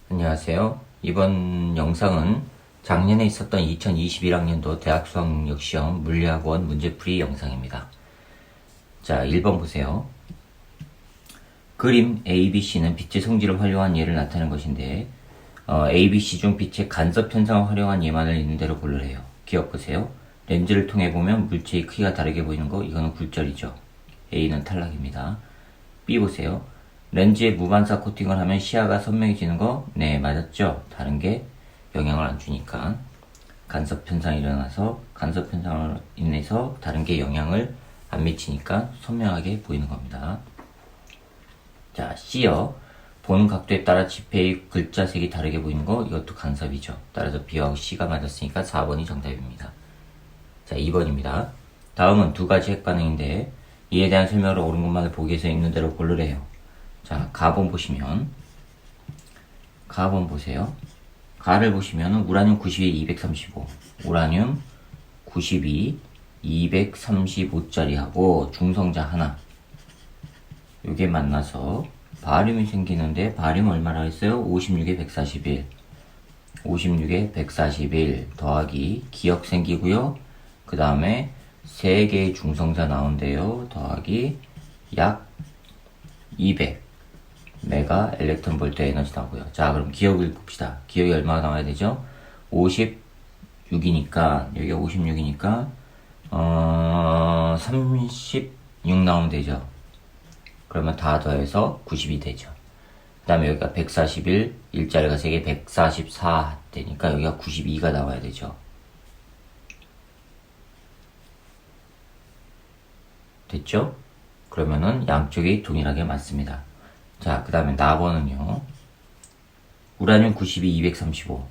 안녕하세요. 이번 영상은 작년에 있었던 2021학년도 대학 수학능력시험 물리학원 문제풀이 영상입니다. 자, 1번 보세요. 그림 ABC는 빛의 성질을 활용한 예를 나타낸 것인데 ABC 중 빛의 간섭 현상을 활용한 예만을 있는 대로 고르래요. 기억 보세요. 렌즈를 통해 보면 물체의 크기가 다르게 보이는 거, 이거는 굴절이죠. A는 탈락입니다. B 보세요. 렌즈에 무반사 코팅을 하면 시야가 선명해지는 거? 네, 맞았죠? 다른 게 영향을 안 주니까. 간섭 현상이 일어나서 간섭 현상을 인해서 다른 게 영향을 안 미치니까 선명하게 보이는 겁니다. 자, C요. 보는 각도에 따라 지폐의 글자 색이 다르게 보이는 거? 이것도 간섭이죠. 따라서 B하고 C가 맞았으니까 4번이 정답입니다. 자, 2번입니다. 다음은 두 가지 핵반응인데 이에 대한 설명을 옳은 것만을 보기 위해서 있는 대로 고르래요. 자, 가번 보시면, 가번 보세요. 가를 보시면 우라늄 92, 235, 우라늄 92, 235짜리하고 중성자 하나, 요게 만나서 바륨이 생기는데 바륨 얼마나 했어요? 56에 141, 56에 141 더하기 기억 생기고요. 그 다음에 3개의 중성자 나온대요. 더하기 약 200 메가 일렉트론 볼트 에너지 나오고요. 자, 그럼 기억을 봅시다. 기억이 얼마가 나와야 되죠? 56이니까 여기가 56이니까 36 나오면 되죠. 그러면 다 더해서 90이 되죠. 그 다음에 여기가 141, 일자리가 3개 144 되니까 여기가 92가 나와야 되죠. 됐죠? 그러면은 양쪽이 동일하게 맞습니다. 자, 그 다음에 나번은요. 우라늄 92, 235.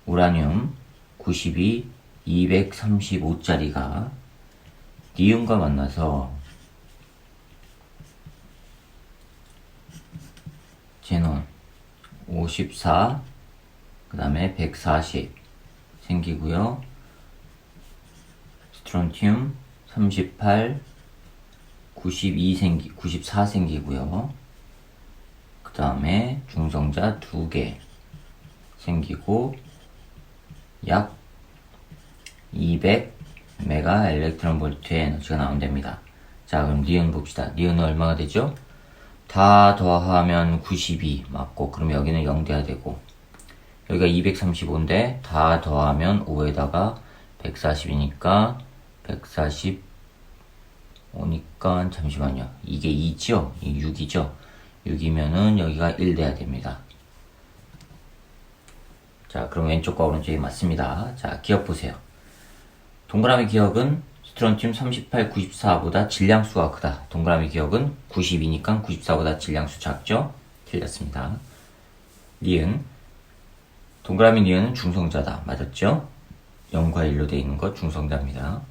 우라늄 92, 235짜리가 니움과 만나서 제논 54, 그 다음에 140 생기고요. 스트론튬 38, 94 생기고요. 그 다음에 중성자 2개 생기고 약 200 메가 일렉트론 볼트의 에너지가 나온답니다. 자, 그럼 니은 봅시다. 니은은 얼마가 되죠? 다 더하면 92 맞고, 그럼 여기는 0 돼야 되고, 여기가 235인데 다 더하면 5에다가 140이니까 145니까 잠시만요. 이게 2죠? 이 6이죠? 6이면은 여기가 1 돼야 됩니다. 자, 그럼 왼쪽과 오른쪽이 맞습니다. 자, 기억 보세요. 동그라미 기억은 스트론튬 38, 94보다 질량수가 크다. 동그라미 기억은 92니까 94보다 질량수 작죠? 틀렸습니다. 니은. 동그라미 니은은 중성자다. 맞았죠? 0과 1로 되어 있는 것 중성자입니다.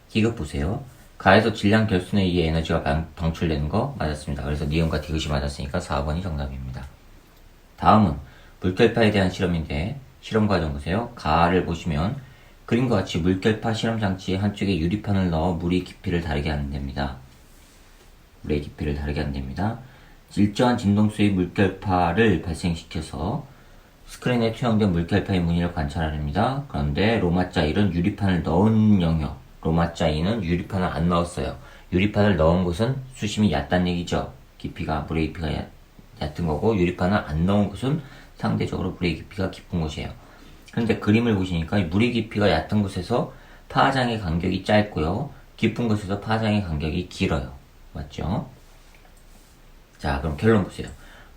디귿 보세요. 가에서 질량 결순에 의해 에너지가 방출되는 거 맞았습니다. 그래서 니은과 디귿이 맞았으니까 4번이 정답입니다. 다음은 물결파에 대한 실험인데 실험 과정 보세요. 가를 보시면 그림과 같이 물결파 실험장치에 한쪽에 유리판을 넣어 물의 깊이를 다르게 한답니다. 물의 깊이를 다르게 한답니다. 일정한 진동수의 물결파를 발생시켜서 스크린에 투영된 물결파의 무늬를 관찰합니다. 그런데 로마자 1은 유리판을 넣은 영역, 로마자 2는 유리판을 안 넣었어요. 유리판을 넣은 곳은 수심이 얕다는 얘기죠. 깊이가, 물의 깊이가 얕은 거고, 유리판을 안 넣은 곳은 상대적으로 물의 깊이가 깊은 곳이에요. 그런데 그림을 보시니까 물의 깊이가 얕은 곳에서 파장의 간격이 짧고요. 깊은 곳에서 파장의 간격이 길어요. 맞죠? 자, 그럼 결론 보세요.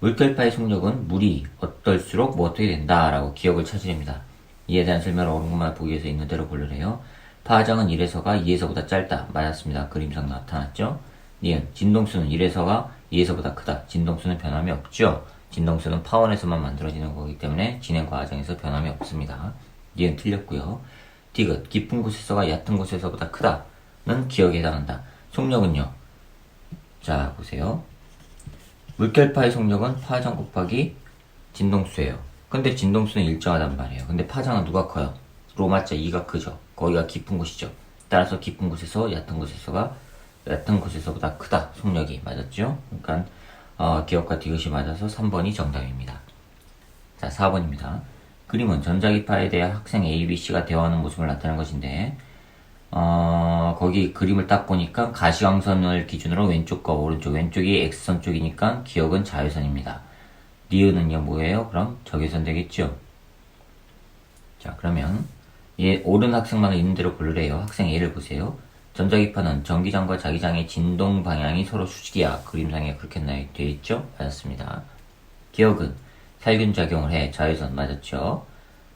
물결파의 속력은 물이 어떨수록 뭐 어떻게 된다라고 기억을 찾으랍니다. 이에 대한 설명을 옳은 것만 보기 위해서 있는 대로 고르래요. 파장은 1에서가 2에서보다 짧다. 맞았습니다. 그림상 나타났죠? 니은 진동수는 1에서가 2에서보다 크다. 진동수는 변함이 없죠? 진동수는 파원에서만 만들어지는 거기 때문에 진행 과정에서 변함이 없습니다. 니은 틀렸고요. 디귿 깊은 곳에서가 얕은 곳에서보다 크다는 기억에 해당한다. 속력은요. 자, 보세요. 물결파의 속력은 파장 곱하기 진동수예요. 근데 진동수는 일정하단 말이에요. 근데 파장은 누가 커요? 로마자 2가 크죠. 거기가 깊은 곳이죠. 따라서 깊은 곳에서 얕은 곳에서보다 크다. 속력이 맞았죠? 그러니까 기억과 디귿이 맞아서 3번이 정답입니다. 자, 4번입니다. 그림은 전자기파에 대해 학생 A, B, C가 대화하는 모습을 나타내는 것인데, 거기 그림을 딱 보니까 가시광선을 기준으로 왼쪽과 오른쪽, 왼쪽이 X선 쪽이니까 기억은 자외선입니다. 니은은요, 뭐예요? 그럼 적외선 되겠죠? 자, 그러면 얘 옳은 학생만은 있는 대로 고르래요. 학생 A를 보세요. 전자기파는 전기장과 자기장의 진동 방향이 서로 수직이야. 그림상에 그렇게 되어 있죠? 맞았습니다. 기억은 살균작용을 해. 자외선 맞았죠?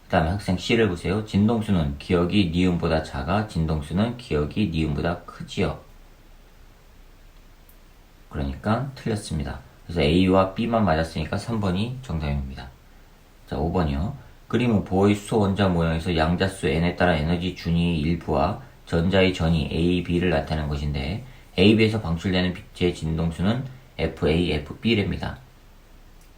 그 다음에 학생 C를 보세요. 진동수는 기억이 니은보다 작아. 진동수는 기억이 니은보다 크지요. 그러니까 틀렸습니다. 그래서 A와 B만 맞았으니까 3번이 정답입니다. 자, 5번이요. 그림은 보의 수소 원자 모형에서 양자수 n에 따라 에너지 준위 일부와 전자의 전위 A, B를 나타내는 것인데 A, B에서 방출되는 빛의 진동수는 FA, FB랍니다.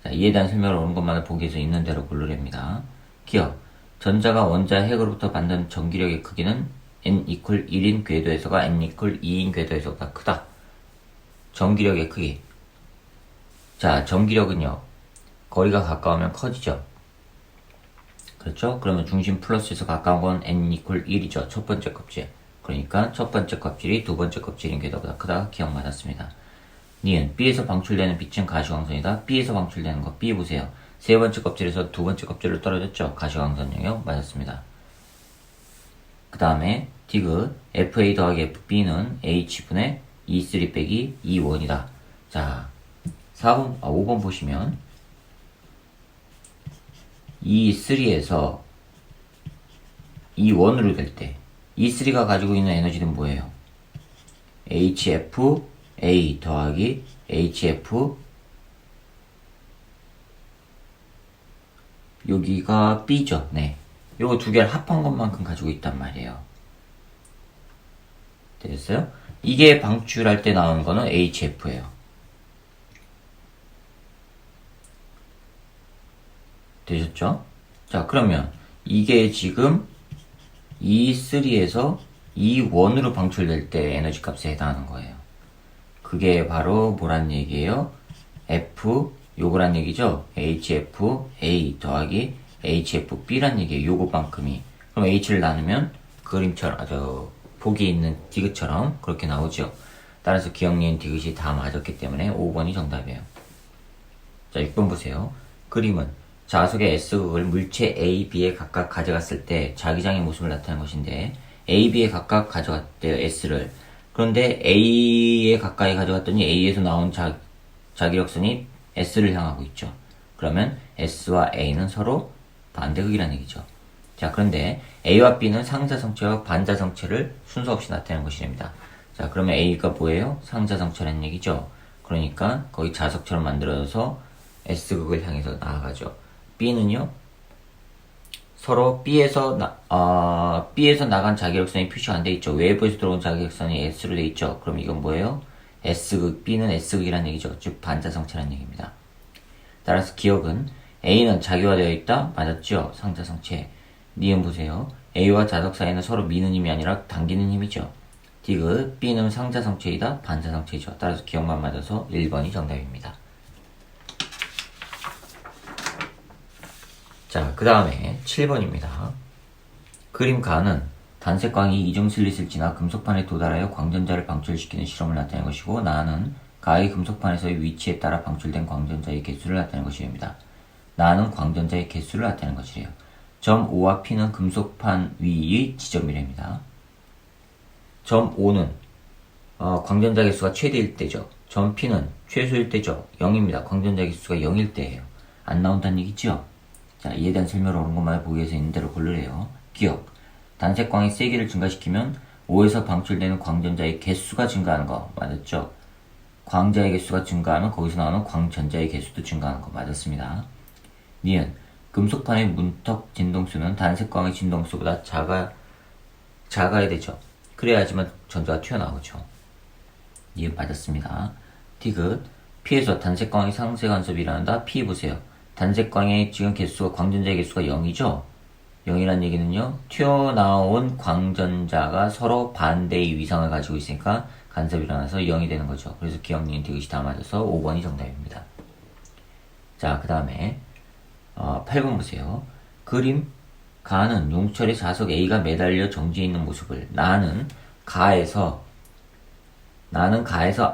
자, 이에 대한 설명을 옳은 것만을 보기 위해서 있는 대로 고르랍니다. 기억. 전자가 원자 핵으로부터 받는 전기력의 크기는 n=1인 궤도에서가 n=2인 궤도에서보다 크다. 전기력의 크기. 자, 전기력은요. 거리가 가까우면 커지죠. 그렇죠? 그러면 중심 플러스에서 가까운 건 n=1이죠. 첫 번째 껍질. 그러니까 첫 번째 껍질이 두 번째 껍질인 궤도보다 크다. 기억 맞았습니다. 니은 B에서 방출되는 빛은 가시광선이다. B에서 방출되는 거 B 보세요. 세 번째 껍질에서 두 번째 껍질로 떨어졌죠. 가시광선 영역 맞았습니다. 그 다음에 디귿 FA 더하기 FB는 H분의 E3 빼기 E1이다. 자, 5번 보시면 E3에서 E1으로 될 때 E3가 가지고 있는 에너지는 뭐예요? HFA 더하기 HF 여기가 B죠. 네. 요거 두 개를 합한 것만큼 가지고 있단 말이에요. 되셨어요? 이게 방출할 때 나오는 거는 HF예요. 되셨죠? 자, 그러면 이게 지금 E3에서 E1으로 방출될 때 에너지 값에 해당하는 거예요. 그게 바로 뭐란 얘기예요? F 요거란 얘기죠? HFA 더하기 HFB란 얘기예요. 요거만큼이. 그럼 H를 나누면 그림처럼 보기에 있는 디귿처럼 그렇게 나오죠. 따라서 기억니은 디귿이 다 맞았기 때문에 5번이 정답이에요. 자, 6번 보세요. 그림은 자석의 S극을 물체 A, B에 각각 가져갔을 때 자기장의 모습을 나타낸 것인데 A, B에 각각 가져갔대요. S를. 그런데 A에 가까이 가져갔더니 A에서 나온 자기력선이 S를 향하고 있죠. 그러면 S와 A는 서로 반대극이라는 얘기죠. 자, 그런데 A와 B는 상자성체와 반자성체를 순서 없이 나타내는 것이랍니다. 자, 그러면 A가 뭐예요? 상자성체라는 얘기죠. 그러니까 거의 자석처럼 만들어서 S극을 향해서 나아가죠. B는요, 서로 B에서 나간 자기력선이 표시가 안 돼 있죠. 외부에서 들어온 자기력선이 S로 돼 있죠. 그럼 이건 뭐예요? S극, B는 S극이라는 얘기죠. 즉, 반자성체라는 얘기입니다. 따라서 기억은 A는 자기화되어 있다? 맞았죠? 상자성체. 니은 보세요. A와 자석 사이는 서로 미는 힘이 아니라 당기는 힘이죠. 디귿, B는 상자성체이다? 반자성체이죠. 따라서 기억만 맞아서 1번이 정답입니다. 자, 그 다음에 7번입니다. 그림 가는 단색광이 이중 슬릿을 지나 금속판에 도달하여 광전자를 방출시키는 실험을 나타낸 것이고, 나는 가의 금속판에서의 위치에 따라 방출된 광전자의 개수를 나타낸 것입니다. 나는 광전자의 개수를 나타낸 것이래요. 점 O와 P는 금속판 위의 지점이랍니다. 점 O는 광전자 개수가 최대일 때죠. 점 P는 최소일 때죠. 0입니다. 광전자 개수가 0일 때예요. 안 나온다는 얘기죠? 자, 이에 대한 설명을 옳은 것만을 보기 위해서 있는 대로 고르래요. 기억. 단색광의 세기를 증가시키면 O에서 방출되는 광전자의 개수가 증가하는 거 맞았죠? 광자의 개수가 증가하면 거기서 나오는 광전자의 개수도 증가하는 거 맞았습니다. 니은. 금속판의 문턱 진동수는 단색광의 진동수보다 작아야 되죠. 그래야지만 전자가 튀어나오죠. 니은 맞았습니다. 디귿. P에서 단색광의 상세 간섭이 일어난다. P 보세요. 단색광의 지금 개수가 광전자의 개수가 0이죠? 0이란 얘기는요, 튀어나온 광전자가 서로 반대의 위상을 가지고 있으니까 간섭이 일어나서 0이 되는 거죠. 그래서 기억, 니은, 디귿이 다 맞아서 5번이 정답입니다. 자, 그 다음에 8번 보세요. 그림 가는 용철의 자석 A가 매달려 정지해 있는 모습을 나는 가에서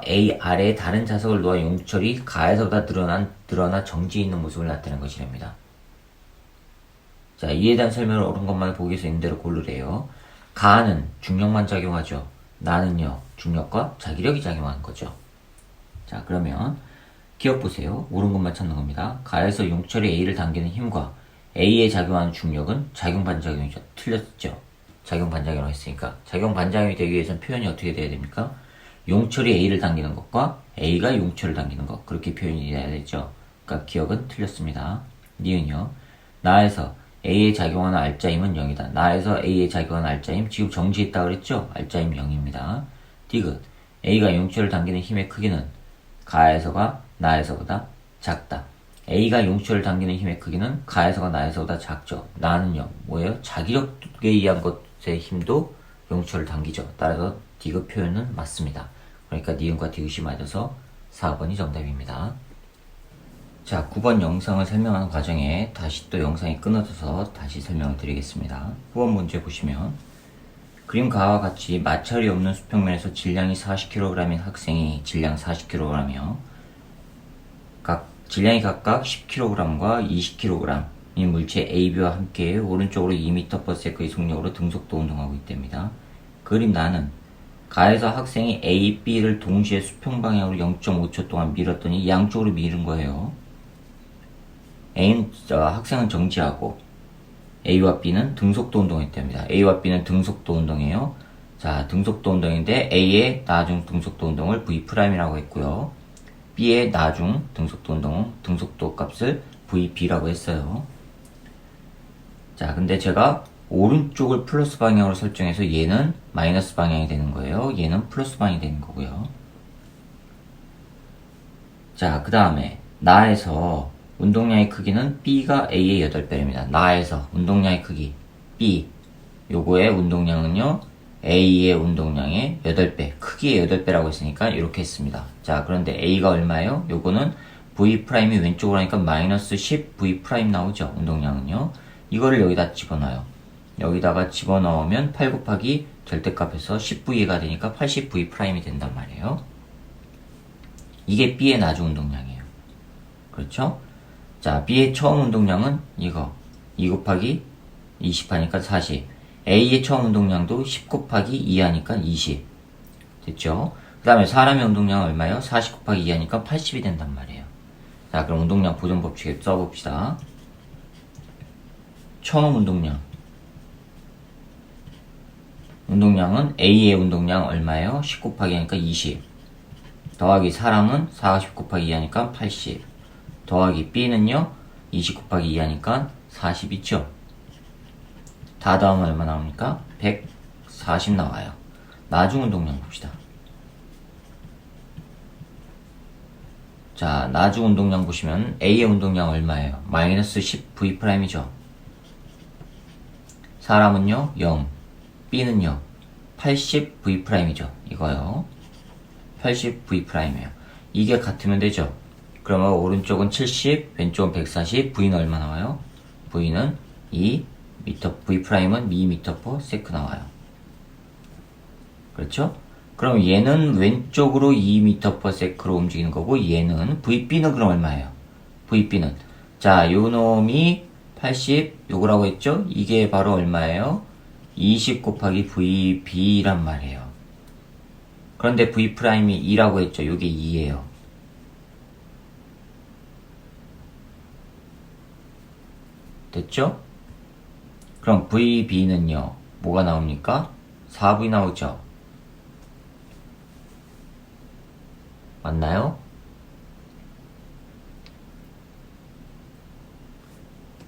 A 아래에 다른 자석을 놓아 용철이 가에서보다 늘어나 정지해 있는 모습을 나타낸 것이랍니다. 자, 이에 대한 설명을 옳은 것만 보기 위해서 있는 대로 고르래요. 가는 중력만 작용하죠. 나는요, 중력과 자기력이 작용하는 거죠. 자, 그러면 기억 보세요. 옳은 것만 찾는 겁니다. 가에서 용철이 A를 당기는 힘과 A에 작용하는 중력은 작용반작용이죠. 틀렸죠. 작용반작용을 했으니까. 작용반작용이 되기 위해서는 표현이 어떻게 돼야 됩니까? 용철이 A를 당기는 것과 A가 용철을 당기는 것. 그렇게 표현이 돼야 되죠. 그러니까 기억은 틀렸습니다. 니은요. 나에서 A에 작용하는 알짜임은 0이다. 나에서 A에 작용하는 알짜임 지금 정지했다 그랬죠? 알짜임 0입니다. 디귿. A가 용철을 당기는 힘의 크기는 가에서가 나에서보다 작다. A가 용철을 당기는 힘의 크기는 가에서가 나에서보다 작죠. 나는요, 뭐예요? 자기력에 의한 것의 힘도 용철을 당기죠. 따라서 디귿 표현은 맞습니다. 그러니까 니은과 디귿이 맞아서 4번이 정답입니다. 자, 9번 영상을 설명하는 과정에 다시 또 영상이 끊어져서 다시 설명을 드리겠습니다. 9번 문제 보시면 그림 가와 같이 마찰이 없는 수평면에서 질량이 40kg인 학생이 질량 40kg이며 질량이 각각 10kg과 20kg인 물체 AB와 함께 오른쪽으로 2m/s의 속력으로 등속도 운동하고 있답니다. 그림 나는 가에서 학생이 A, B를 동시에 수평 방향으로 0.5초 동안 밀었더니 양쪽으로 미는 거예요. 학생은 정지하고 A와 B는 등속도 운동했답니다. A와 B는 등속도 운동이에요. 자, 등속도 운동인데 A의 나중 등속도 운동을 V'이라고 했고요. B의 나중 등속도 운동은 등속도 값을 VB라고 했어요. 자, 근데 제가 오른쪽을 플러스 방향으로 설정해서 얘는 마이너스 방향이 되는 거예요. 얘는 플러스 방향이 되는 거고요. 자, 그 다음에 나에서 운동량의 크기는 B가 A의 8배입니다. 나에서 운동량의 크기 B 요거의 운동량은요 A의 운동량의 8배 크기의 8배라고 했으니까 이렇게 했습니다. 자, 그런데 A가 얼마예요? 요거는 V'이 왼쪽으로 하니까 마이너스 10V' 나오죠. 운동량은요. 이거를 여기다 집어넣어요. 여기다가 집어넣으면 8 곱하기 절대값에서 10V가 되니까 80V' 된단 말이에요. 이게 B의 나중 운동량이에요. 그렇죠? 자, B의 처음 운동량은 이거 2 곱하기 20 하니까 40. A의 처음 운동량도 10 곱하기 2 하니까 20 됐죠? 그 다음에 사람의 운동량은 얼마예요? 40 곱하기 2 하니까 80이 된단 말이에요. 자, 그럼 운동량 보존 법칙에 써봅시다. 처음 운동량은 A의 운동량 얼마예요? 10 곱하기 하니까 20 더하기 사람은 40 곱하기 2 하니까 80 더하기 B는요 20 곱하기 2 하니까 40 있죠. 다 더하면 얼마 나옵니까? 140 나와요. 나중 운동량 봅시다. 자, 나중 운동량 보시면 A의 운동량 얼마예요? 마이너스 10V'이죠. 사람은요 0 B는요 80V'이죠. 이거요 80V'이에요. 이게 같으면 되죠. 그러면 오른쪽은 70 왼쪽은 140 V는 얼마 나와요? V는 2m V'은 2m/s 나와요. 그렇죠? 그럼 얘는 왼쪽으로 2m/s로 움직이는 거고 얘는 VB는 그럼 얼마예요? VB는 자, 요 놈이 80 요거라고 했죠? 이게 바로 얼마예요? 20 곱하기 VB란 말이에요. 그런데 V'이 2라고 했죠? 요게 2예요. 됐죠? 그럼 VB는요 뭐가 나옵니까? 4V 나오죠? 맞나요?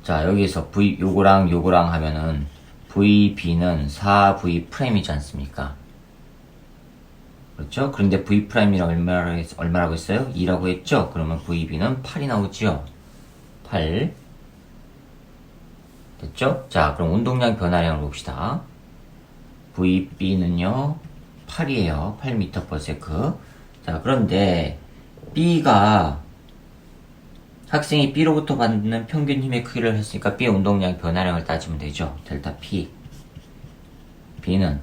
자, 여기서 요거랑 하면은 VB는 4V'이지 않습니까? 그렇죠? 그런데 V'이라고 얼마라고 했어요? 2라고 했죠? 그러면 VB는 8이 나오죠? 8 됐죠? 자, 그럼 운동량 변화량을 봅시다. VB는요 8이에요. 8m/s. 자, 그런데 B가 학생이 B로부터 받는 평균 힘의 크기를 했으니까 B의 운동량 변화량을 따지면 되죠. 델타 P. B는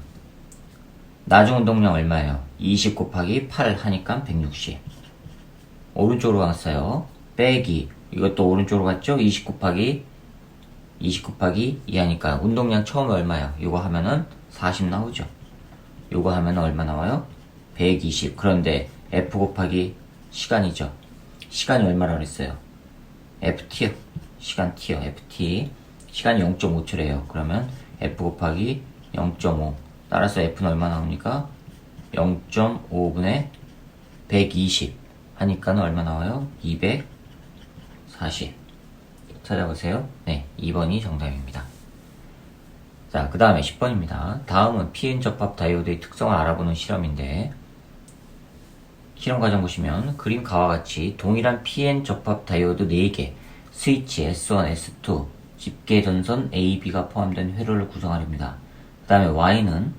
나중 운동량 얼마예요? 20 곱하기 8 하니까 160. 오른쪽으로 갔어요. 빼기. 이것도 오른쪽으로 갔죠? 20 곱하기 2 하니까 운동량 처음에 얼마예요? 이거 하면은 40 나오죠. 이거 하면은 얼마 나와요? 120. 그런데 F 곱하기 시간이죠. 시간이 얼마라고 그랬어요? FT요. 시간 T요. FT. 시간이 0.5초래요. 그러면 F 곱하기 0.5. 따라서 F는 얼마 나옵니까? 0.5분의 120 하니까는 얼마 나와요? 240. 찾아보세요. 네, 2번이 정답입니다. 자, 그 다음에 10번입니다. 다음은 PN 접합 다이오드의 특성을 알아보는 실험인데, 실험 과정 보시면 그림 가와 같이 동일한 PN 접합 다이오드 4개, 스위치 S1, S2, 집게 전선 AB가 포함된 회로를 구성하렵니다. 그 다음에 Y는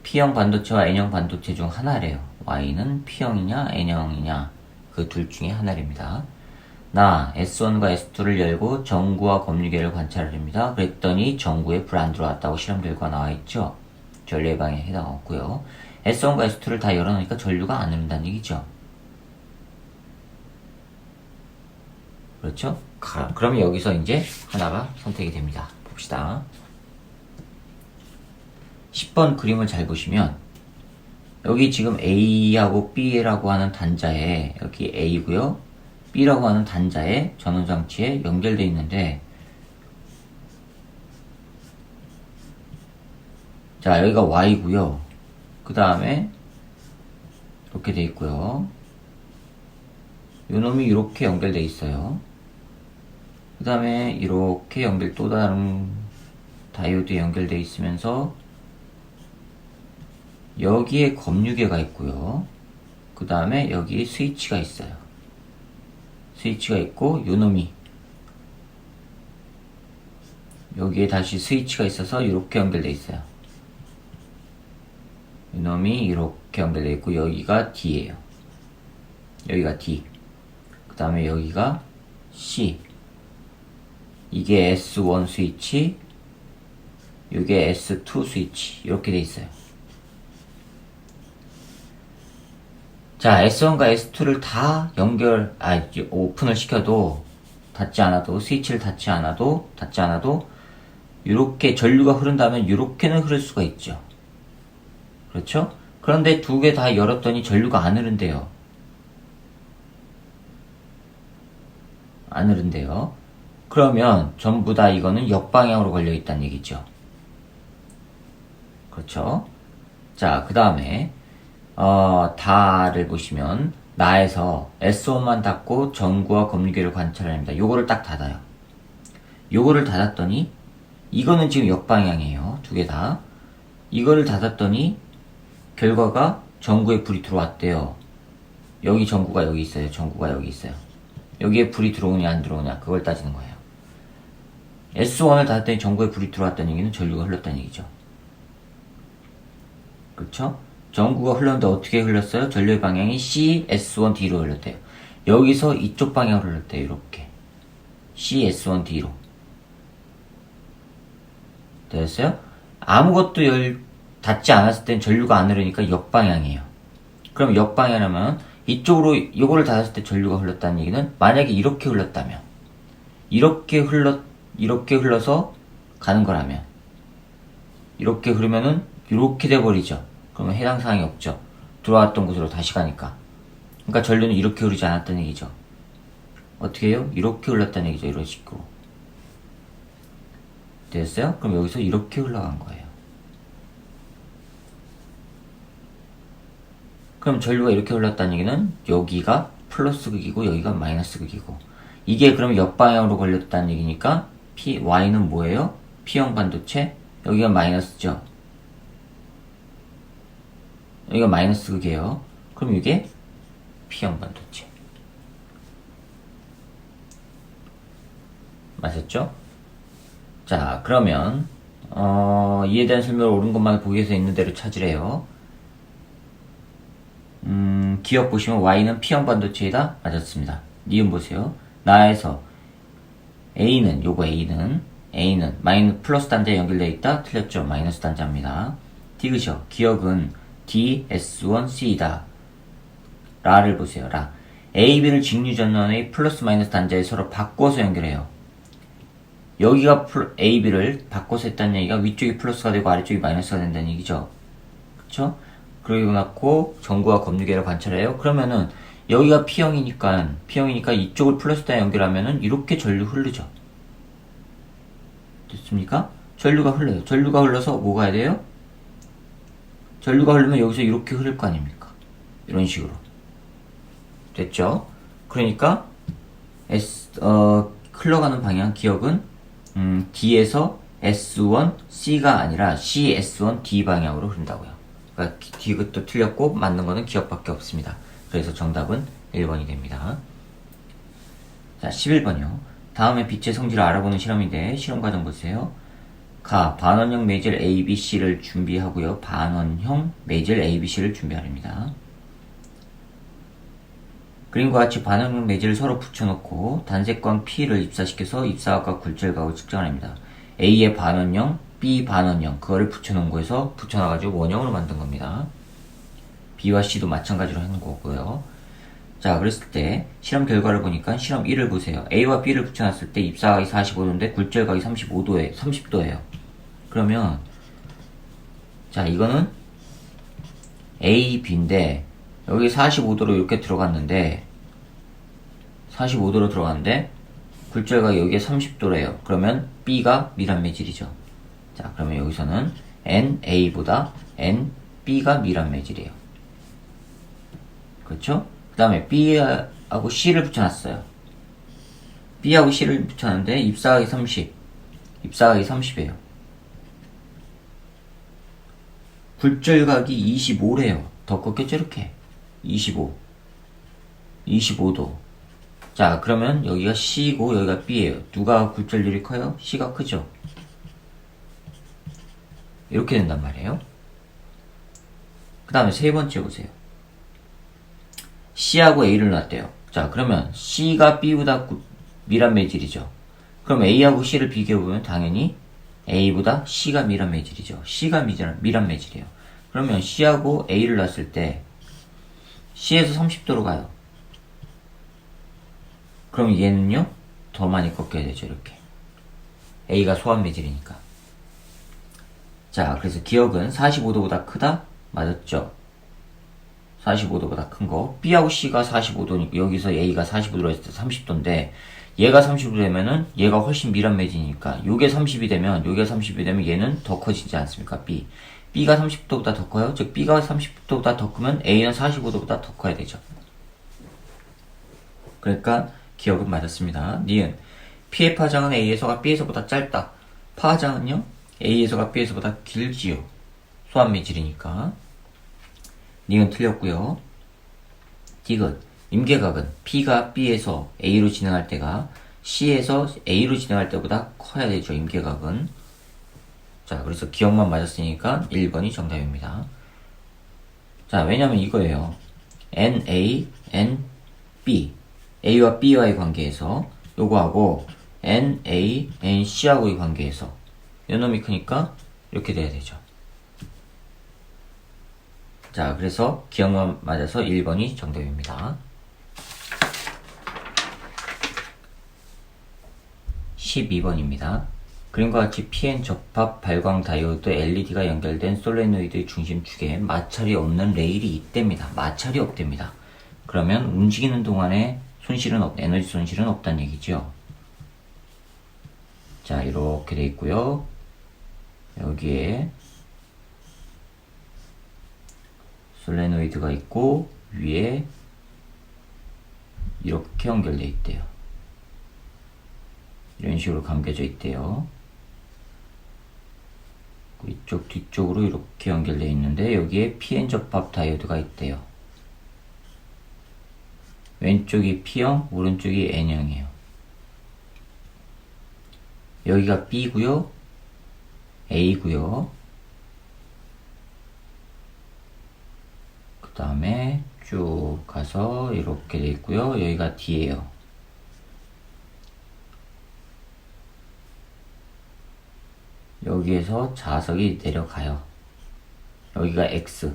P형 반도체와 N형 반도체 중 하나래요. Y는 P형이냐 N형이냐 그 둘 중에 하나랍니다. 나 S1과 S2를 열고 전구와 검유계를 관찰합니다. 그랬더니 전구에 불 안 들어왔다고 실험 결과 나와있죠. 전류 예방에 해당없고요. S1과 S2를 다 열어놓으니까 전류가 안 흐른다는 얘기죠. 그렇죠? 그러면 여기서 이제 하나가 선택이 됩니다. 봅시다. 10번 그림을 잘 보시면 여기 지금 A하고 B라고 하는 단자에 여기 A고요. B라고 하는 단자에 전원장치에 연결되어 있는데, 자, 여기가 Y고요. 그 다음에 이렇게 돼 있고요. 요 놈이 이렇게 연결돼 있어요. 그 다음에 이렇게 또 다른 다이오드에 연결돼 있으면서 여기에 검유계가 있고요. 그 다음에 여기 스위치가 있어요. 스위치가 있고 요 놈이 여기에 다시 스위치가 있어서 이렇게 연결돼 있어요. 이 놈이 이렇게 연결돼 있고 여기가 D예요. 여기가 D. 그 다음에 여기가 C. 이게 S1 스위치, 이게 S2 스위치 이렇게 돼 있어요. 자, S1과 S2를 다 오픈을 시켜도 닫지 않아도, 스위치를 닫지 않아도 이렇게 전류가 흐른다면 이렇게는 흐를 수가 있죠. 그렇죠? 그런데 두 개 다 열었더니 전류가 안 흐른대요. 안 흐른대요. 그러면 전부 다 이거는 역방향으로 걸려 있다는 얘기죠. 그렇죠? 자, 그 다음에 다를 보시면 나에서 S1만 닫고 전구와 검유계를 관찰합니다. 요거를 딱 닫아요. 요거를 닫았더니 이거는 지금 역방향이에요. 두 개 다. 이거를 닫았더니 결과가 전구에 불이 들어왔대요. 여기 전구가 여기 있어요. 전구가 여기 있어요. 여기에 불이 들어오냐 안 들어오냐 그걸 따지는 거예요. S1을 닫았더니 전구에 불이 들어왔다는 얘기는 전류가 흘렀다는 얘기죠. 그렇죠? 전구가 흘렀는데 어떻게 흘렀어요? 전류의 방향이 C, S1, D로 흘렀대요. 여기서 이쪽 방향으로 흘렀대요. 이렇게 C, S1, D로. 됐어요? 아무것도 닫지 않았을 땐 전류가 안 흐르니까 역방향이에요. 그럼 역방향이라면 이쪽으로 이거를 닫았을 때 전류가 흘렀다는 얘기는 만약에 이렇게 흘렀다면 이렇게 흘러서 가는 거라면 이렇게 흐르면은 이렇게 돼버리죠. 그러면 해당 사항이 없죠. 들어왔던 곳으로 다시 가니까. 그러니까 전류는 이렇게 흐르지 않았다는 얘기죠. 어떻게 해요? 이렇게 흘렀다는 얘기죠. 이런 식으로. 됐어요? 그럼 여기서 이렇게 흘러간 거예요. 그럼 전류가 이렇게 흘렀다는 얘기는 여기가 플러스 극이고 여기가 마이너스 극이고 이게 그럼 역방향으로 걸렸다는 얘기니까 Y는 뭐예요? P형 반도체 여기가 마이너스죠. 여기가 마이너스 극이에요. 그럼 이게 P형 반도체. 맞았죠? 자, 그러면 이에 대한 설명을 옳은 것만 보기 위해서 있는 대로 찾으래요. 기억 보시면 Y는 P형 반도체이다? 맞았습니다. 니은 보세요. 나에서 A는 마이너스 플러스 단자에 연결되어 있다. 틀렸죠. 마이너스 단자입니다. 디귿이요. 기억은 DS1C이다. 라를 보세요. 라. A, B를 직류 전원의 플러스 마이너스 단자에 서로 바꿔서 연결해요. 여기가 A, B를 바꿔서 했다는 얘기가 위쪽이 플러스가 되고 아래쪽이 마이너스가 된다는 얘기죠. 그쵸? 그리고 나고 전구와 검유계를 관찰해요. 그러면은 여기가 P형이니까 이쪽을 플러스다 연결하면은 이렇게 전류 흐르죠. 됐습니까? 전류가 흘러요. 전류가 흘러서 뭐 가야 돼요? 전류가 흐르면 여기서 이렇게 흐를 거 아닙니까? 이런 식으로. 됐죠? 그러니까 흘러가는 방향 기억은 D에서 S1C가 아니라 CS1D 방향으로 흐른다고요. 그러니까 디귿도 틀렸고 맞는 거는 기억밖에 없습니다. 그래서 정답은 1번이 됩니다. 자, 11번이요. 다음에 빛의 성질을 알아보는 실험인데 실험 과정 보세요. 반원형 매질 ABC를 준비하고요. 반원형 매질 ABC를 준비하랍니다. 그림과 같이 반원형 매질을 서로 붙여놓고 단색광 P를 입사시켜서 입사각과 굴절각을 측정합니다. A의 반원형, B 반원형 그거를 붙여놓은 거에서 붙여놔가지고 원형으로 만든 겁니다. B와 C도 마찬가지로 하는 거고요. 자, 그랬을 때 실험 결과를 보니까 실험 1을 보세요. A와 B를 붙여놨을 때 입사각이 45도인데 굴절각이 30도예요. 그러면 자, 이거는 A, B인데 여기 45도로 이렇게 들어갔는데 굴절각이 여기에 30도래요. 그러면 B가 밀한 매질이죠. 자, 그러면 여기서는 NA보다 NB가 밀한 매질이에요. 그렇죠? 그 다음에 B하고 C를 붙여놨어요. B하고 C를 붙여놨는데 입사각이 30이에요. 굴절각이 25래요. 더 꺾였죠, 이렇게. 25도. 자, 그러면 여기가 C고 여기가 B예요. 누가 굴절률이 커요? C가 크죠? 이렇게 된단 말이에요. 그 다음에 세 번째 보세요. C하고 A를 놨대요. 자, 그러면 C가 B보다 밀한 매질이죠. 그럼 A하고 C를 비교해보면 당연히 A보다 C가 밀한 매질이죠. C가 밀한 매질이에요. 그러면 C하고 A를 놨을 때 C에서 30도로 가요. 그럼 얘는요? 더 많이 꺾여야 되죠. 이렇게. A가 소한 매질이니까. 자, 그래서 기억은 45도보다 크다? 맞았죠? 45도보다 큰 거. B하고 C가 45도니까 여기서 A가 45도로 했을 때 30도인데 얘가 30도 되면은 얘가 훨씬 밀한 매질이니까 요게 30이 되면 얘는 더 커지지 않습니까? B가 30도보다 더 커요. 즉 B가 30도보다 더 크면 A는 45도보다 더 커야 되죠. 그러니까 기억은 맞았습니다. 니은 P의 파장은 A에서가 B에서보다 짧다. 파장은요? A에서가 B에서보다 길지요. 소한 매질이니까. 니은 틀렸고요. 디귿 임계각은 P가 B에서 A로 진행할 때가 C에서 A로 진행할 때보다 커야 되죠. 임계각은. 자, 그래서 기억만 맞았으니까 1번이 정답입니다. 자, 왜냐면 이거예요. NA, NB A와 B와의 관계에서 요거하고 NA, NC하고의 관계에서 요놈이 크니까 이렇게 돼야 되죠. 자, 그래서 기억만 맞아서 1번이 정답입니다. 12번입니다. 그림과 같이 PN 접합 발광 다이오드 LED가 연결된 솔레노이드의 중심축에 마찰이 없는 레일이 있답니다. 마찰이 없답니다. 그러면 움직이는 동안에 에너지 손실은 없다는 얘기죠. 자, 이렇게 돼 있고요. 여기에 솔레노이드가 있고 위에 이렇게 연결돼 있대요. 이런 식으로 감겨져 있대요. 이쪽 뒤쪽으로 이렇게 연결되어 있는데 여기에 PN 접합 다이오드가 있대요. 왼쪽이 P형, 오른쪽이 N형이에요. 여기가 B고요, A고요. 그 다음에 쭉 가서 이렇게 돼 있고요. 여기가 D예요. 여기에서 자석이 내려가요. 여기가 x.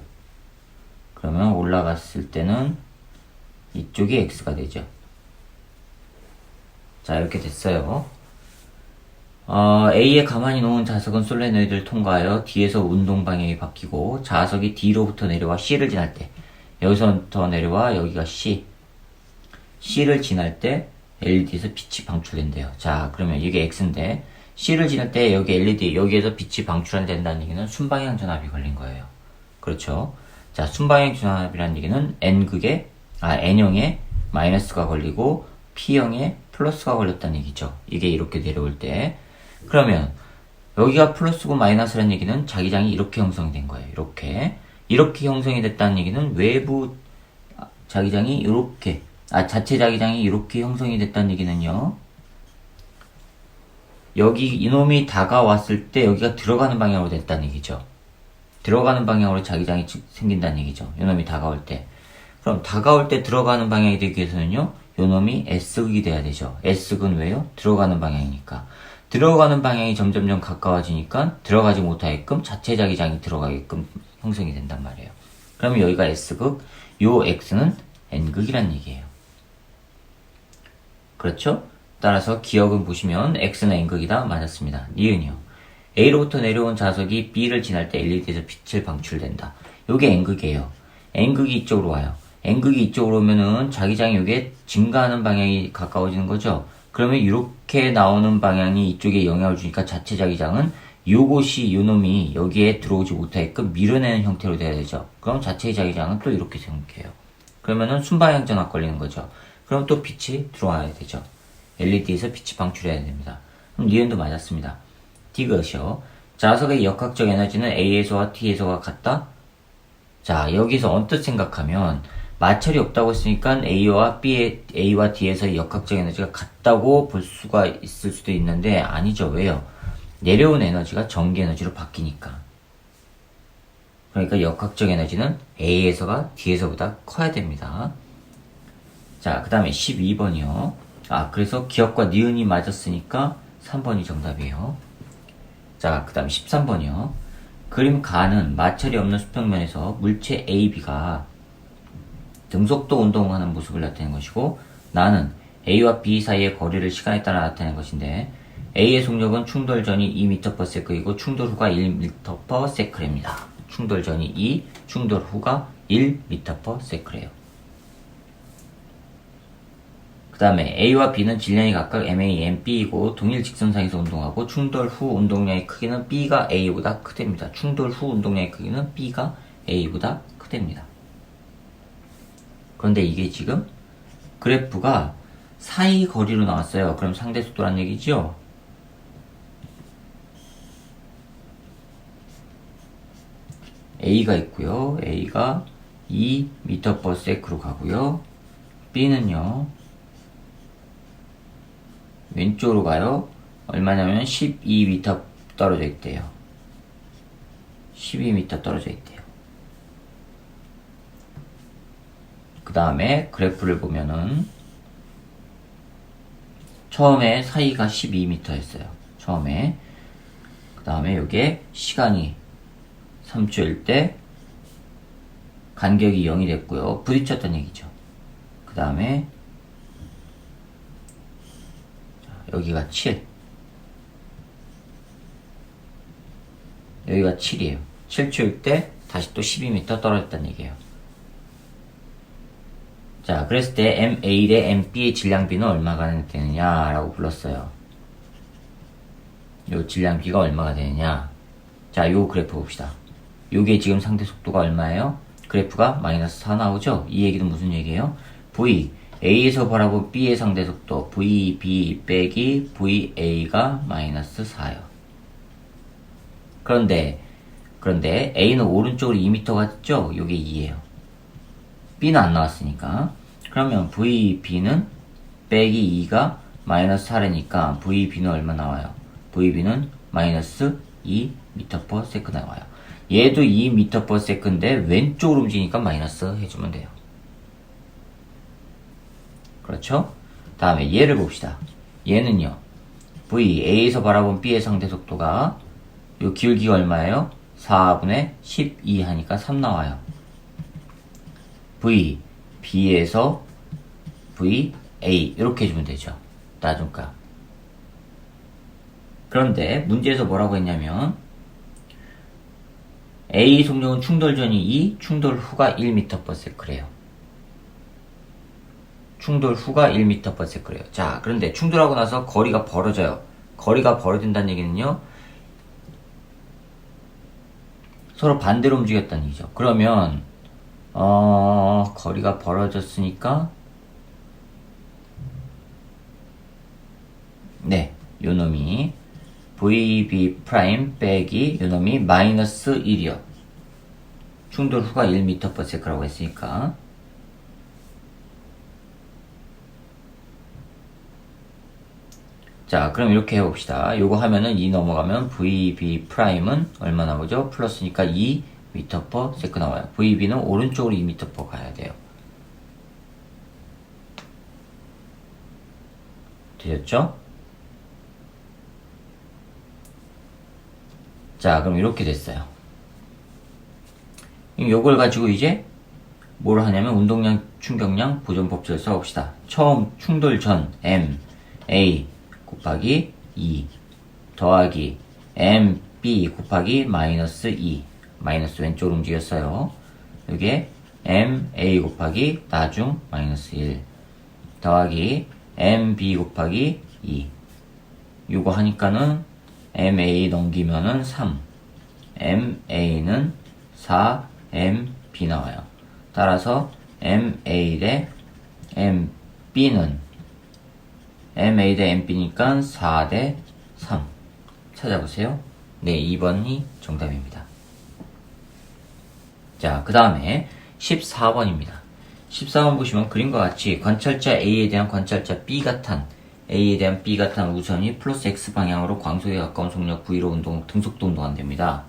그러면 올라갔을 때는 이쪽이 x가 되죠. 자, 이렇게 됐어요. A에 가만히 놓은 자석은 솔레노이드를 통과하여 D에서 운동 방향이 바뀌고 자석이 D로부터 내려와 C를 지날 때, 여기서부터 내려와 여기가 C를 지날 때 LED에서 빛이 방출된대요. 자, 그러면 이게 X인데 C를 지날 때 여기 LED, 여기에서 빛이 방출된다는 얘기는 순방향 전압이 걸린 거예요. 그렇죠? 자, 순방향 전압이라는 얘기는 N형에 마이너스가 걸리고 P형에 플러스가 걸렸다는 얘기죠. 이게 이렇게 내려올 때. 그러면 여기가 플러스고 마이너스라는 얘기는 자기장이 이렇게 형성이 된 거예요. 이렇게 형성이 됐다는 얘기는 외부 자기장이 자체 자기장이 이렇게 형성이 됐다는 얘기는요, 여기 이놈이 다가왔을 때 여기가 들어가는 방향으로 됐다는 얘기죠. 들어가는 방향으로 자기장이 생긴다는 얘기죠. 이놈이 다가올 때. 그럼 다가올 때 들어가는 방향이 되기 위해서는요, 요놈이 S극이 돼야 되죠. S극은 왜요? 들어가는 방향이니까. 들어가는 방향이 점점점 가까워지니까 들어가지 못하게끔 자체 자기장이 들어가게끔 형성이 된단 말이에요. 그러면 여기가 S극, 요 X는 N극이란 얘기예요. 그렇죠? 따라서 기억은 보시면 X는 N극이다. 맞았습니다. 니은이요. A로부터 내려온 자석이 B를 지날 때 LED에서 빛을 방출된다. 요게 N극이에요. N극이 이쪽으로 와요. N극이 이쪽으로 오면은 자기장이 요게 증가하는 방향이 가까워지는 거죠. 그러면 이렇게 나오는 방향이 이쪽에 영향을 주니까 자체 자기장은 요놈이 여기에 들어오지 못하게끔 밀어내는 형태로 돼야 되죠. 그럼 자체 자기장은 또 이렇게 생각해요. 그러면은 순방향 전압 걸리는 거죠. 그럼 또 빛이 들어와야 되죠. LED에서 빛이 방출해야 됩니다. 그럼 니은도 맞았습니다. D것이요. 자석의 역학적 에너지는 A에서와 T에서가 같다? 자, 여기서 언뜻 생각하면 마찰이 없다고 했으니까 A와 D에서의 역학적 에너지가 같다고 볼 수가 있을 수도 있는데 아니죠. 왜요? 내려온 에너지가 전기 에너지로 바뀌니까. 그러니까 역학적 에너지는 A에서가 D에서보다 커야 됩니다. 자, 그 다음에 12번이요. 그래서 기억과 니은이 맞았으니까 3번이 정답이에요. 자, 그 다음 13번이요. 그림 가는 마찰이 없는 수평면에서 물체 A, B가 등속도 운동하는 모습을 나타내는 것이고, 나는 A와 B 사이의 거리를 시간에 따라 나타내는 것인데, A의 속력은 충돌 전이 2m/s이고 충돌 후가 1m/s입니다. 충돌 전이 2, 충돌 후가 1m/s예요. 그 다음에 A와 B는 질량이 각각 MA, MB이고 동일 직선상에서 운동하고 충돌 후 운동량의 크기는 B가 A보다 크답니다. 충돌 후 운동량의 크기는 B가 A보다 크답니다. 그런데 이게 지금 그래프가 사이 거리로 나왔어요. 그럼 상대 속도란 얘기죠? A가 있고요. A가 2m/s로 가고요. B는요, 왼쪽으로 가요. 얼마냐면 12m 떨어져 있대요. 12m 떨어져 있대요. 그 다음에 그래프를 보면은 처음에 사이가 12m였어요. 처음에. 그 다음에 요게 시간이 3초일 때 간격이 0이 됐고요. 부딪혔다는 얘기죠. 그 다음에 여기가 7. 여기가 7이에요. 7초일 때 다시 또 12m 떨어졌다는 얘기예요. 자, 그랬을 때 MA 대 MB의 질량 B는 얼마가 되느냐 라고 불렀어요. 요 질량 B가 얼마가 되느냐. 자, 요 그래프 봅시다. 요게 지금 상대 속도가 얼마예요? 그래프가 마이너스 4 나오죠? 이 얘기는 무슨 얘기예요? V, A에서 바라본 B의 상대 속도 VB 빼기 VA가 마이너스 4요. 그런데 A는 오른쪽으로 2m 갔죠? 요게 2예요. B는 안 나왔으니까. 그러면 VB는 빼기 2가 마이너스 4라니까 VB는 얼마 나와요? VB는 마이너스 2m/s 나와요. 얘도 2m/s인데 왼쪽으로 움직이니까 마이너스 해주면 돼요. 그렇죠? 다음에 얘를 봅시다. 얘는요, A에서 바라본 B의 상대 속도가 요 기울기가 얼마예요? 4분의 12 하니까 3 나와요. V, B에서 V, A 이렇게 해주면 되죠. 나중값. 그런데 문제에서 뭐라고 했냐면 A 속력은 충돌 전이 2, 충돌 후가 1m/s래요. 충돌 후가 1m/s래요. 자, 그런데 충돌하고 나서 거리가 벌어져요. 거리가 벌어진다는 얘기는요, 서로 반대로 움직였다는 얘기죠. 그러면 거리가 벌어졌으니까 네, 요놈이 VB 프라임 빼기 요놈이 마이너스 1이요. 충돌 후가 1m/s라고 했으니까. 자, 그럼 이렇게 해봅시다. 요거 하면은 2 넘어가면 VB 프라임은 얼마 나오죠? 플러스니까 2m/s 나와요. VB는 오른쪽으로 2m/s 가야 돼요. 되셨죠? 자, 그럼 이렇게 됐어요. 요걸 가지고 이제 뭘 하냐면 운동량, 충격량, 보존 법칙을 써봅시다. 처음 충돌 전 M, A 곱하기 2 더하기 M, B 곱하기 마이너스 2 마이너스 왼쪽으로 움직였어요. 이게 M, A 곱하기 나중 마이너스 1 더하기 M, B 곱하기 2 요거 하니까는 M, A 넘기면은 3 M, A는 4 M, B 나와요. 따라서 M, A 대 M, B는 M, A 대 M, B니까 4 대 3 찾아보세요. 네, 2번이 정답입니다. 자, 그 다음에 14번입니다. 14번 보시면 그림과 같이 관찰자 A에 대한 관찰자 B가탄 A에 대한 B가탄 우선이 플러스 X 방향으로 광속에 가까운 속력 V로 등속도 운동한답니다.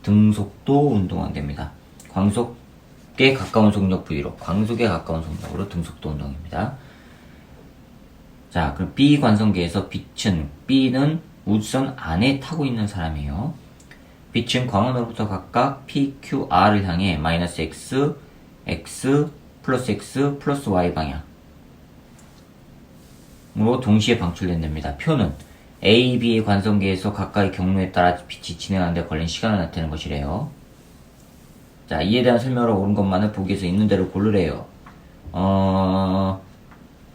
등속도 운동한답니다. 광속에 가까운 속력 V로, 광속에 가까운 속력으로 등속도 운동입니다. 자, 그럼 B 관성계에서 빛은, B는 우주선 안에 타고 있는 사람이에요. 빛은 광원으로부터 각각 P, Q, R을 향해 마이너스 X, X, 플러스 Y 방향으로 동시에 방출된답니다. 표는 A, B의 관성계에서 각각의 경로에 따라 빛이 진행하는 데 걸린 시간을 나타내는 것이래요. 자, 이에 대한 설명으로 옳은 것만을 보기에서 있는 대로 고르래요.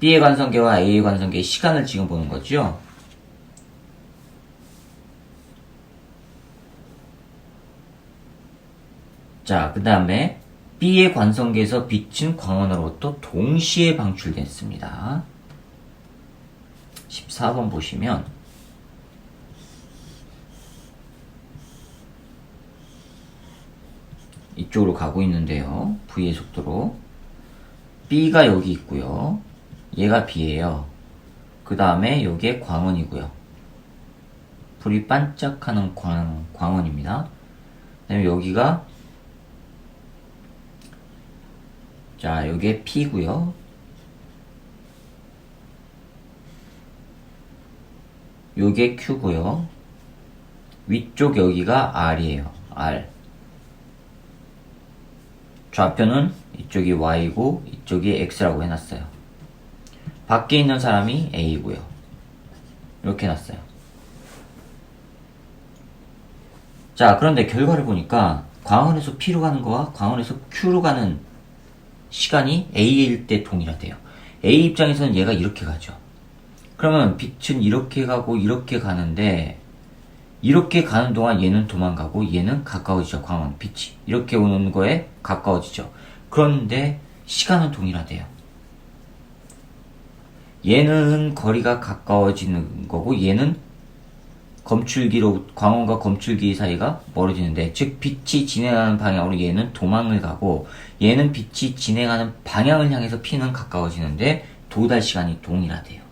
B의 관성계와 A의 관성계의 시간을 지금 보는 거죠. 자, 그 다음에 B의 관성계에서 빛은 광원으로부터 동시에 방출됐습니다. 14번 보시면 이쪽으로 가고 있는데요. V의 속도로 B가 여기 있고요. 얘가 B예요. 그 다음에 여기에 광원이고요. 불이 반짝하는 광원입니다. 그 다음에 여기가 자, 여기에 P고요. 요게 Q고요. 위쪽 여기가 R이에요. R. 좌표는 이쪽이 Y고 이쪽이 X라고 해놨어요. 밖에 있는 사람이 A고요. 이렇게 해놨어요. 자, 그런데 결과를 보니까 광원에서 P로 가는 거와 광원에서 Q로 가는 시간이 A일 때 동일하대요. A 입장에서는 얘가 이렇게 가죠. 그러면 빛은 이렇게 가고 이렇게 가는데 이렇게 가는 동안 얘는 도망가고 얘는 가까워지죠. 광원, 빛이 이렇게 오는 거에 가까워지죠. 그런데 시간은 동일하대요. 얘는 거리가 가까워지는 거고 얘는 광원과 검출기 사이가 멀어지는데, 즉 빛이 진행하는 방향으로 얘는 도망을 가고 얘는 빛이 진행하는 방향을 향해서 P는 가까워지는데 도달 시간이 동일하대요.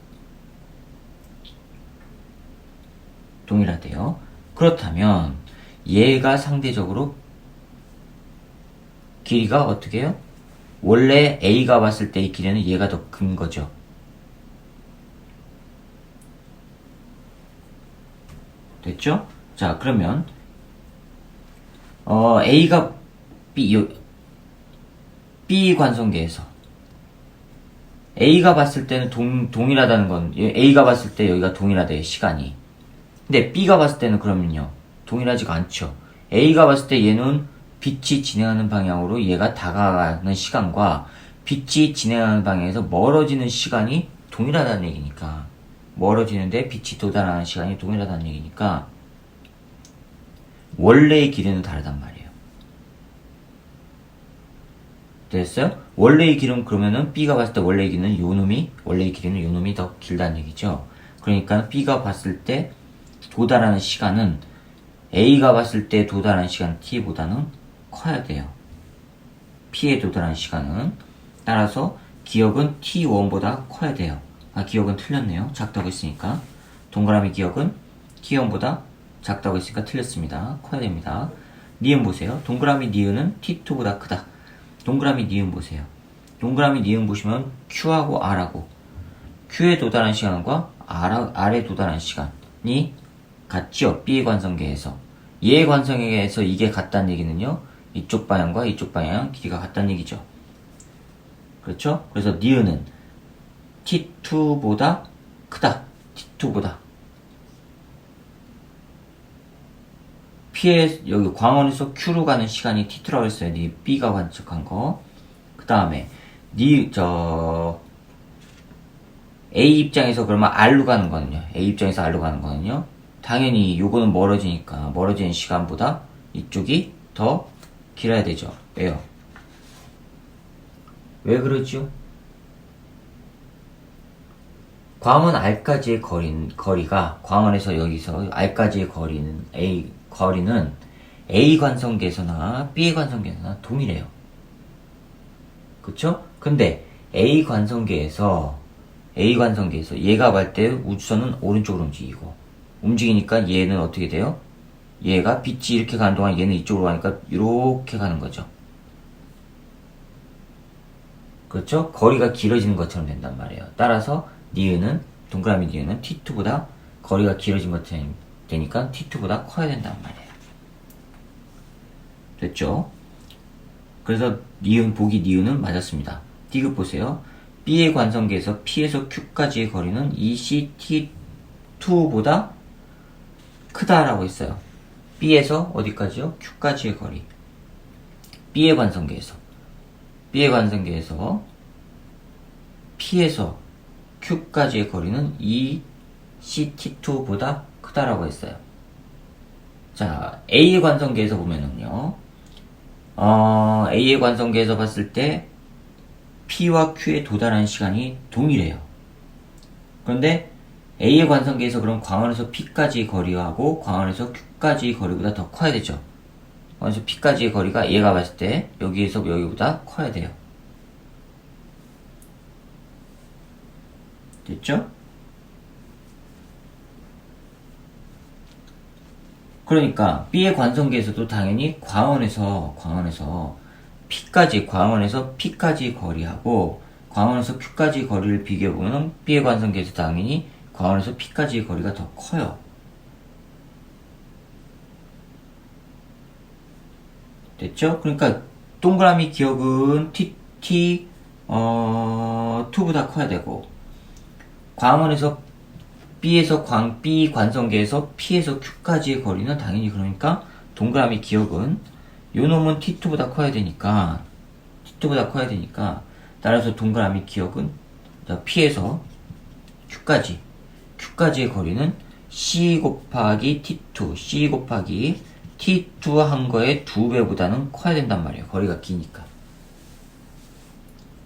그렇다면 얘가 상대적으로 길이가 어떻게 해요? 원래 A가 봤을 때의 길이는 얘가 더 큰 거죠. 됐죠? 자, 그러면 A가 B 관성계에서 A가 봤을 때는 동일하다는 건 A가 봤을 때 여기가 동일하대요, 시간이. 근데 B가 봤을 때는 그러면요, 동일하지가 않죠. A가 봤을 때 얘는 빛이 진행하는 방향으로 얘가 다가가는 시간과 빛이 진행하는 방향에서 멀어지는 시간이 동일하다는 얘기니까, 멀어지는데 빛이 도달하는 시간이 동일하다는 얘기니까 원래의 길이는 다르단 말이에요. 됐어요? 원래의 길은 그러면은 B가 봤을 때 원래의 길이는 원래의 길이는 요 놈이 더 길다는 얘기죠. 그러니까 B가 봤을 때 도달하는 시간은 A가 봤을 때 도달하는 시간 T보다는 커야 돼요. P에 도달하는 시간은. 따라서 기억은 T1보다 커야 돼요. 아, 기억은 틀렸네요. 작다고 했으니까. 동그라미 기억은 T1보다 작다고 했으니까 틀렸습니다. 커야 됩니다. 니은 보세요. 동그라미 니은은 T2보다 크다. 동그라미 니은 보세요. 동그라미 니은 보시면 Q하고 R하고 Q에 도달하는 시간과 R에 도달하는 시간이 같죠? B의 관성계에서. 얘의 관성계에서 이게 같다는 얘기는요, 이쪽 방향과 이쪽 방향 길이가 같다는 얘기죠. 그렇죠? 그래서 니은은 T2보다 크다. T2보다. P에, 여기 광원에서 Q로 가는 시간이 T2라고 했어요. B가 관측한 거. 그 다음에, A 입장에서 그러면 R로 가는 거는요. A 입장에서 R로 가는 거는요. 당연히 요거는 멀어지니까 멀어지는 시간보다 이쪽이 더 길어야 되죠. 왜요? 왜 그러죠? 광원 R까지의 거리가 광원에서 여기서 R까지의 거리는 A 관성계에서나 B 관성계에서나 동일해요. 그쵸? 근데 A 관성계에서 얘가 갈 때 우주선은 오른쪽으로 움직이니까 얘는 어떻게 돼요? 얘가 빛이 이렇게 가는 동안 얘는 이쪽으로 가니까 이렇게 가는 거죠. 그렇죠? 거리가 길어지는 것처럼 된단 말이에요. 따라서 동그라미 니은은 T2보다 거리가 길어진 것처럼 되니까 T2보다 커야 된단 말이에요. 됐죠? 그래서 보기 니은은 맞았습니다. 디귿 보세요. B의 관성계에서 P에서 Q까지의 거리는 EC-T2보다 크다라고 했어요. B에서 어디까지요? Q까지의 거리. B의 관성계에서 P에서 Q까지의 거리는 EC-T2보다 크다라고 했어요. 자, A의 관성계에서 보면은요, A의 관성계에서 봤을 때 P와 Q에 도달하는 시간이 동일해요. 그런데 A의 관성계에서 그럼 광원에서 P까지의 거리하고 광원에서 Q까지의 거리보다 더 커야 되죠. 광원에서 P까지의 거리가 얘가 봤을 때 여기에서 여기보다 커야 돼요. 됐죠? 그러니까 B의 관성계에서도 당연히 광원에서 P까지 거리하고 광원에서 Q까지 거리를 비교해보면 B의 관성계에서 당연히 광원에서 P까지의 거리가 더 커요. 됐죠? 그러니까 동그라미 기억은 T2보다 커야 되고, 광원에서 B 관성계에서 P에서 Q까지의 거리는 당연히, 그러니까 동그라미 기억은 요 놈은 T2보다 커야 되니까 따라서 동그라미 기억은 P에서 Q까지의 거리는 C 곱하기 T2 한 거의 2배보다는 커야 된단 말이에요. 거리가 기니까.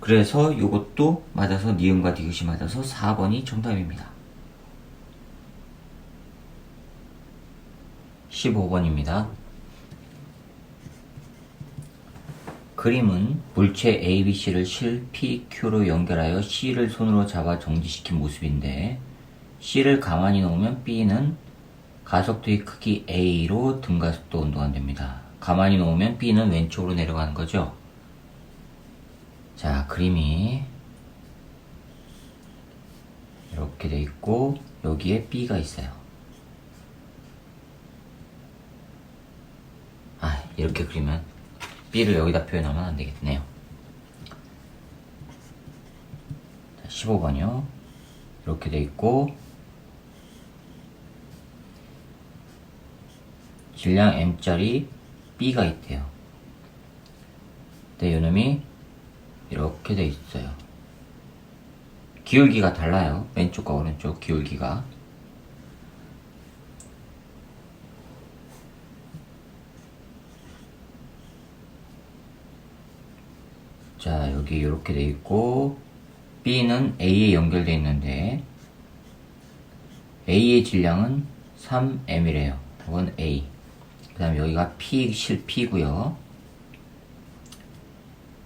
그래서 요것도 맞아서 니은과 디귿이 맞아서 4번이 정답입니다. 15번입니다. 그림은 물체 ABC를 실 PQ로 연결하여 C를 손으로 잡아 정지시킨 모습인데, C를 가만히 놓으면 B는 가속도의 크기 A로 등가속도 운동이 됩니다. 가만히 놓으면 B는 왼쪽으로 내려가는 거죠. 자, 그림이 이렇게 돼 있고 여기에 B가 있어요. 이렇게 그리면 B를 여기다 표현하면 안 되겠네요. 15번이요. 이렇게 돼 있고 질량 M짜리 B가 있대요. 근데 요놈이 이렇게 돼 있어요. 기울기가 달라요. 왼쪽과 오른쪽 기울기가. 자, 여기 이렇게 돼 있고 B는 A에 연결돼 있는데 A의 질량은 3M이래요. 이건 A. 그 다음에 여기가 P, 실 P고요.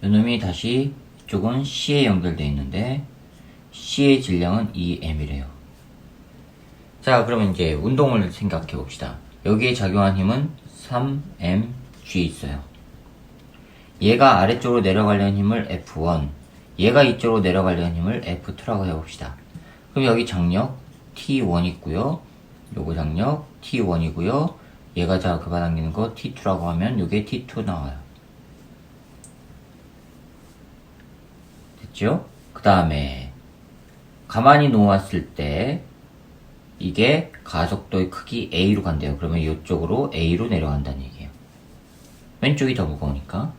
요놈이 다시 이쪽은 C에 연결돼 있는데 C의 질량은 2M이래요. 자, 그러면 이제 운동을 생각해 봅시다. 여기에 작용한 힘은 3mg 있어요. 얘가 아래쪽으로 내려가려는 힘을 F1, 얘가 이쪽으로 내려가려는 힘을 F2라고 해봅시다. 그럼 여기 장력 T1 있고요. 요거 장력 T1이고요. 얘가 잡아당기는 거 T2라고 하면 요게 T2 나와요. 됐죠? 그 다음에 가만히 놓았을 때 이게 가속도의 크기 A로 간대요. 그러면 이쪽으로 A로 내려간다는 얘기예요. 왼쪽이 더 무거우니까.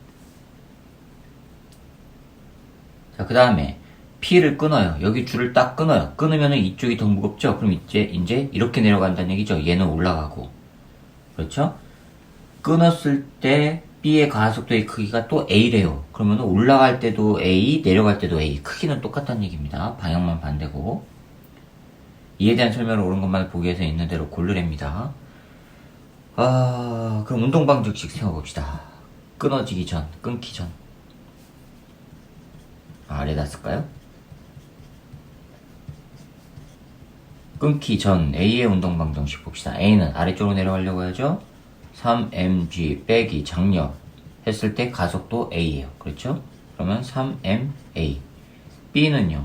자, 그 다음에 P를 끊어요. 여기 줄을 딱 끊어요. 끊으면 이쪽이 더 무겁죠? 그럼 이제 이렇게 내려간다는 얘기죠. 얘는 올라가고. 그렇죠? 끊었을 때 B의 가속도의 크기가 또 A래요. 그러면 올라갈 때도 A, 내려갈 때도 A. 크기는 똑같다는 얘기입니다. 방향만 반대고. 이에 대한 설명을 옳은 것만 보기 위해서 있는 대로 고르랍니다. 그럼 운동 방정식 세워봅시다. 끊어지기 전, 끊기 전. 아래다 쓸까요? 끊기 전 A의 운동 방정식 봅시다. A는 아래쪽으로 내려가려고 하죠. 3mg 빼기 장력 했을 때 가속도 A예요. 그렇죠? 그러면 3ma. B는요.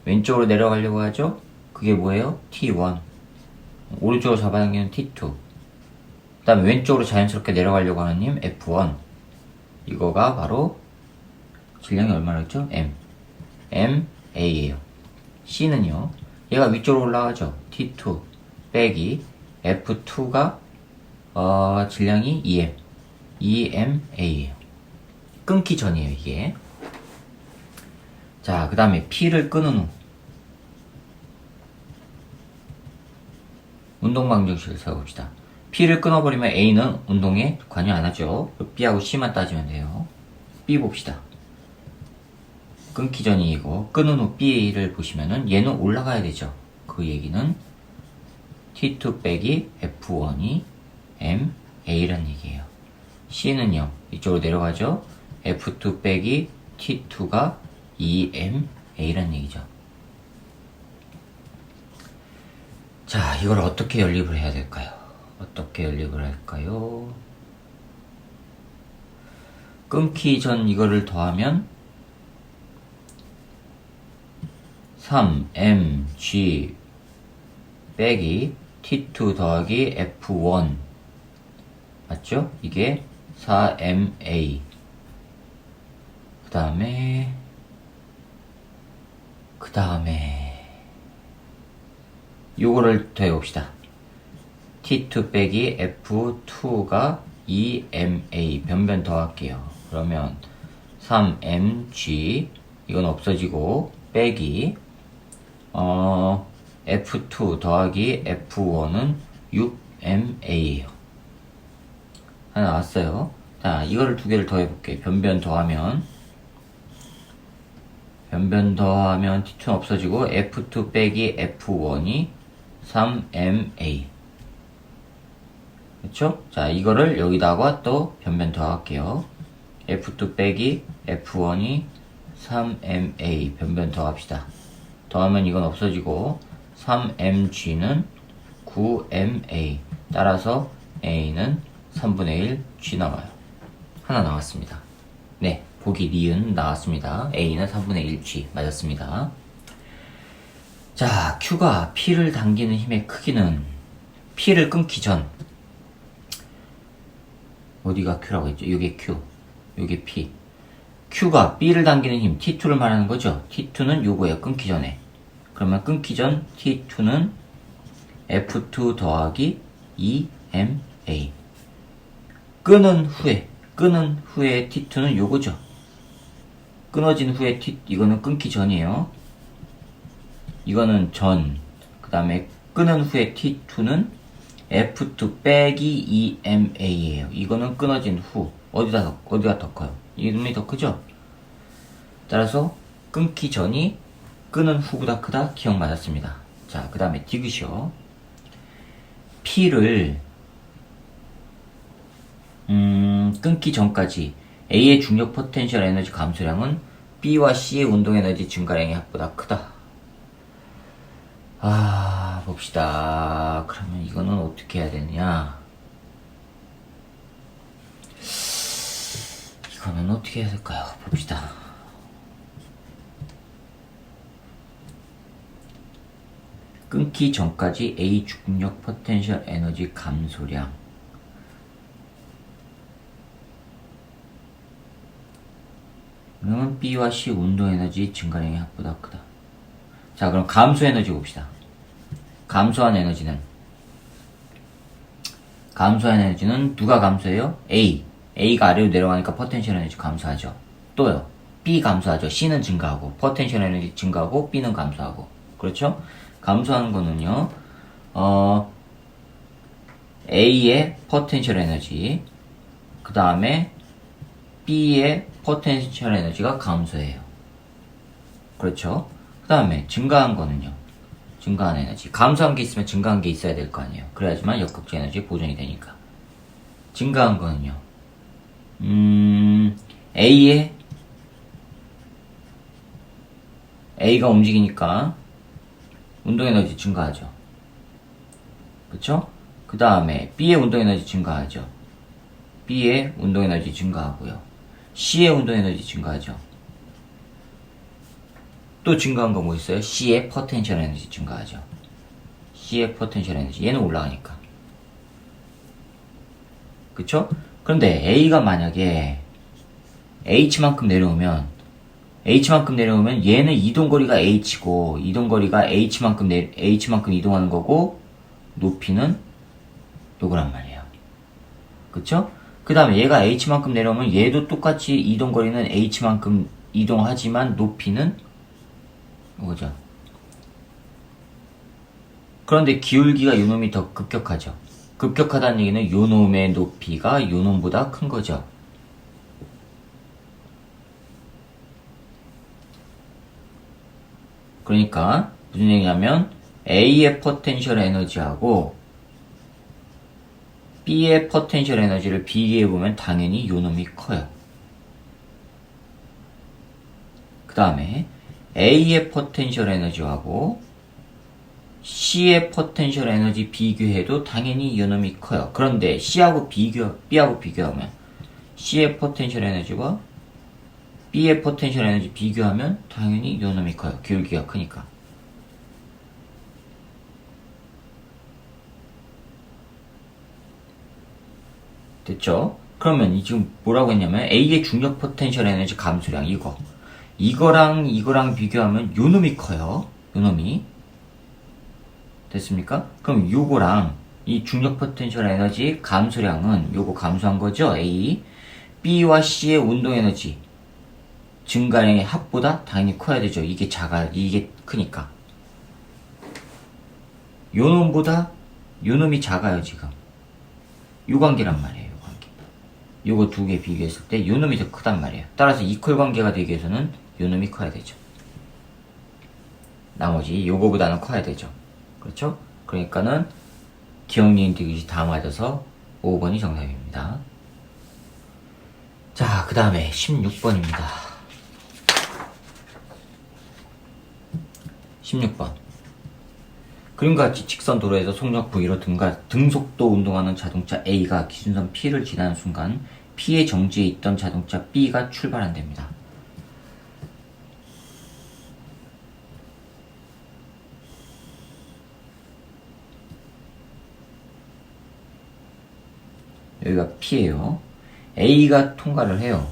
왼쪽으로 내려가려고 하죠. 그게 뭐예요? T1. 오른쪽으로 잡아당기는 T2. 그 다음에 왼쪽으로 자연스럽게 내려가려고 하는 힘 F1. 이거가 바로 질량이 얼마나 했죠? MA예요. C는요. 얘가 위쪽으로 올라가죠. T2 빼기 F2가 질량이 2MA예요. 끊기 전이에요, 이게. 자, 그 다음에 P를 끊은 후 운동 방정식을 세워봅시다. P를 끊어버리면 A는 운동에 관여 안 하죠. B하고 C만 따지면 돼요. B 봅시다. 끊기 전이 이거, 끊은 후 B를 보시면은 얘는 올라가야 되죠. 그 얘기는 T2 빼기 F1이 MA라는 얘기예요. C는요, 이쪽으로 내려가죠. F2 빼기 T2가 2MA라는 얘기죠. 자, 이걸 어떻게 연립을 해야 될까요? 어떻게 연립을 할까요? 끊기 전 이거를 더하면 3mg 빼기 T2 더하기 F1 맞죠? 이게 4ma. 그 다음에 요거를 더해봅시다. T2 빼기 F2가 2ma. 변변 더할게요. 그러면 3mg 이건 없어지고 빼기 F2 더하기 F1은 6ma예요. 하나 나왔어요. 자, 이거를 두 개를 더해볼게요. 변변 더하면 T2는 없어지고 F2 빼기 F1이 3ma. 그렇죠? 자, 이거를 여기다가 또 변변 더할게요. F2 빼기 F1이 3ma. 변변 더합시다. 더하면 이건 없어지고 3mg는 9ma. 따라서 a는 3분의 1 g 나와요. 하나 나왔습니다. 네, 보기 니은 나왔습니다. a는 3분의 1 g 맞았습니다. 자, q가 p를 당기는 힘의 크기는 p를 끊기 전 어디가 Q라고 했죠? 요게 Q, 요게 P. Q가 B를 당기는 힘 T2를 말하는 거죠. T2는 요거예요. 끊기 전에. 그러면 끊기 전 T2는 F2 더하기 EMA. 끊은 후에 T2는 요거죠. 끊어진 후에 이거는 끊기 전이에요. 이거는 전. 그 다음에 끊은 후에 T2는 F2 빼기 EMA예요. 이거는 끊어진 후. 어디가 더 커요? 이놈이 더 크죠? 따라서 끊기 전이 끊은 후보다 크다. 기억 맞았습니다. 자, 그 다음에 디귿이요. P를 끊기 전까지 A의 중력 포텐셜 에너지 감소량은 B와 C의 운동 에너지 증가량의 합보다 크다. 봅시다. 그러면 이거는 어떻게 해야 되느냐? 이거는 어떻게 해야 될까요? 봅시다. 끊기 전까지 A 중력 포텐셜 에너지 감소량. 그러면 B와 C 운동 에너지 증가량의 합보다 크다. 자, 그럼 감소 에너지 봅시다. 감소한 에너지는 누가 감소해요? A가 아래로 내려가니까 포텐셜 에너지 감소하죠. 또요. B 감소하죠. C는 증가하고 포텐셜 에너지 증가하고 B는 감소하고. 그렇죠? 감소하는 거는요. A의 포텐셜 에너지, 그 다음에 B의 포텐셜 에너지가 감소해요. 그렇죠? 그 다음에 증가한 거는요. 증가한 에너지. 감소한 게 있으면 증가한 게 있어야 될 거 아니에요. 그래야지만 역극적 에너지 보존이 되니까. 증가한 거는요. A가 움직이니까 운동 에너지 증가하죠. 그쵸? 그 다음에 B의 운동 에너지 증가하죠. B의 운동 에너지 증가하고요. C의 운동 에너지 증가하죠. 또 증가한 거 뭐 있어요? C의 포텐셜 에너지 증가하죠. C의 포텐셜 에너지. 얘는 올라가니까. 그쵸? 그런데 A가 만약에 H만큼 내려오면 얘는 이동거리가 H고, 이동거리가 H만큼 이동하는 거고, 높이는 요거란 말이에요. 그쵸? 그 다음에 얘가 H만큼 내려오면 얘도 똑같이 이동거리는 H만큼 이동하지만 높이는 뭐죠? 그런데 기울기가 요놈이 더 급격하죠. 급격하다는 얘기는 요놈의 높이가 요놈보다 큰 거죠. 그러니까 무슨 얘기냐면 A의 포텐셜 에너지하고 B의 포텐셜 에너지를 비교해보면 당연히 요놈이 커요. 그 다음에 A의 포텐셜 에너지하고 C의 포텐셜 에너지 비교해도 당연히 요놈이 커요. 그런데 B하고 비교하면 C의 포텐셜 에너지와 B의 포텐셜 에너지 비교하면 당연히 요놈이 커요. 기울기가 크니까. 됐죠? 그러면 지금 뭐라고 했냐면 A의 중력 포텐셜 에너지 감소량 이거랑 비교하면 요놈이 커요. 요놈이. 됐습니까? 그럼 요거랑 이 중력 포텐셜 에너지 감소량은 요거 감소한 거죠? A. B와 C의 운동 에너지 증가량의 합보다 당연히 커야 되죠. 이게 크니까. 요놈보다 요놈이 작아요, 지금. 요 관계란 말이에요, 요 관계. 요거 두 개 비교했을 때 요놈이 더 크단 말이에요. 따라서 이퀄 관계가 되기 위해서는 요놈이 커야 되죠. 나머지 요거보다는 커야 되죠. 그렇죠? 그러니까는 기억니은 디귿이 다 맞아서 5번이 정답입니다. 자, 그 다음에 16번입니다. 16번. 그림과 같이 직선 도로에서 속력 V로 등속도 운동하는 자동차 A가 기준선 P를 지나는 순간 P의 정지에 있던 자동차 B가 출발한답니다. 여기가 P예요. A가 통과를 해요.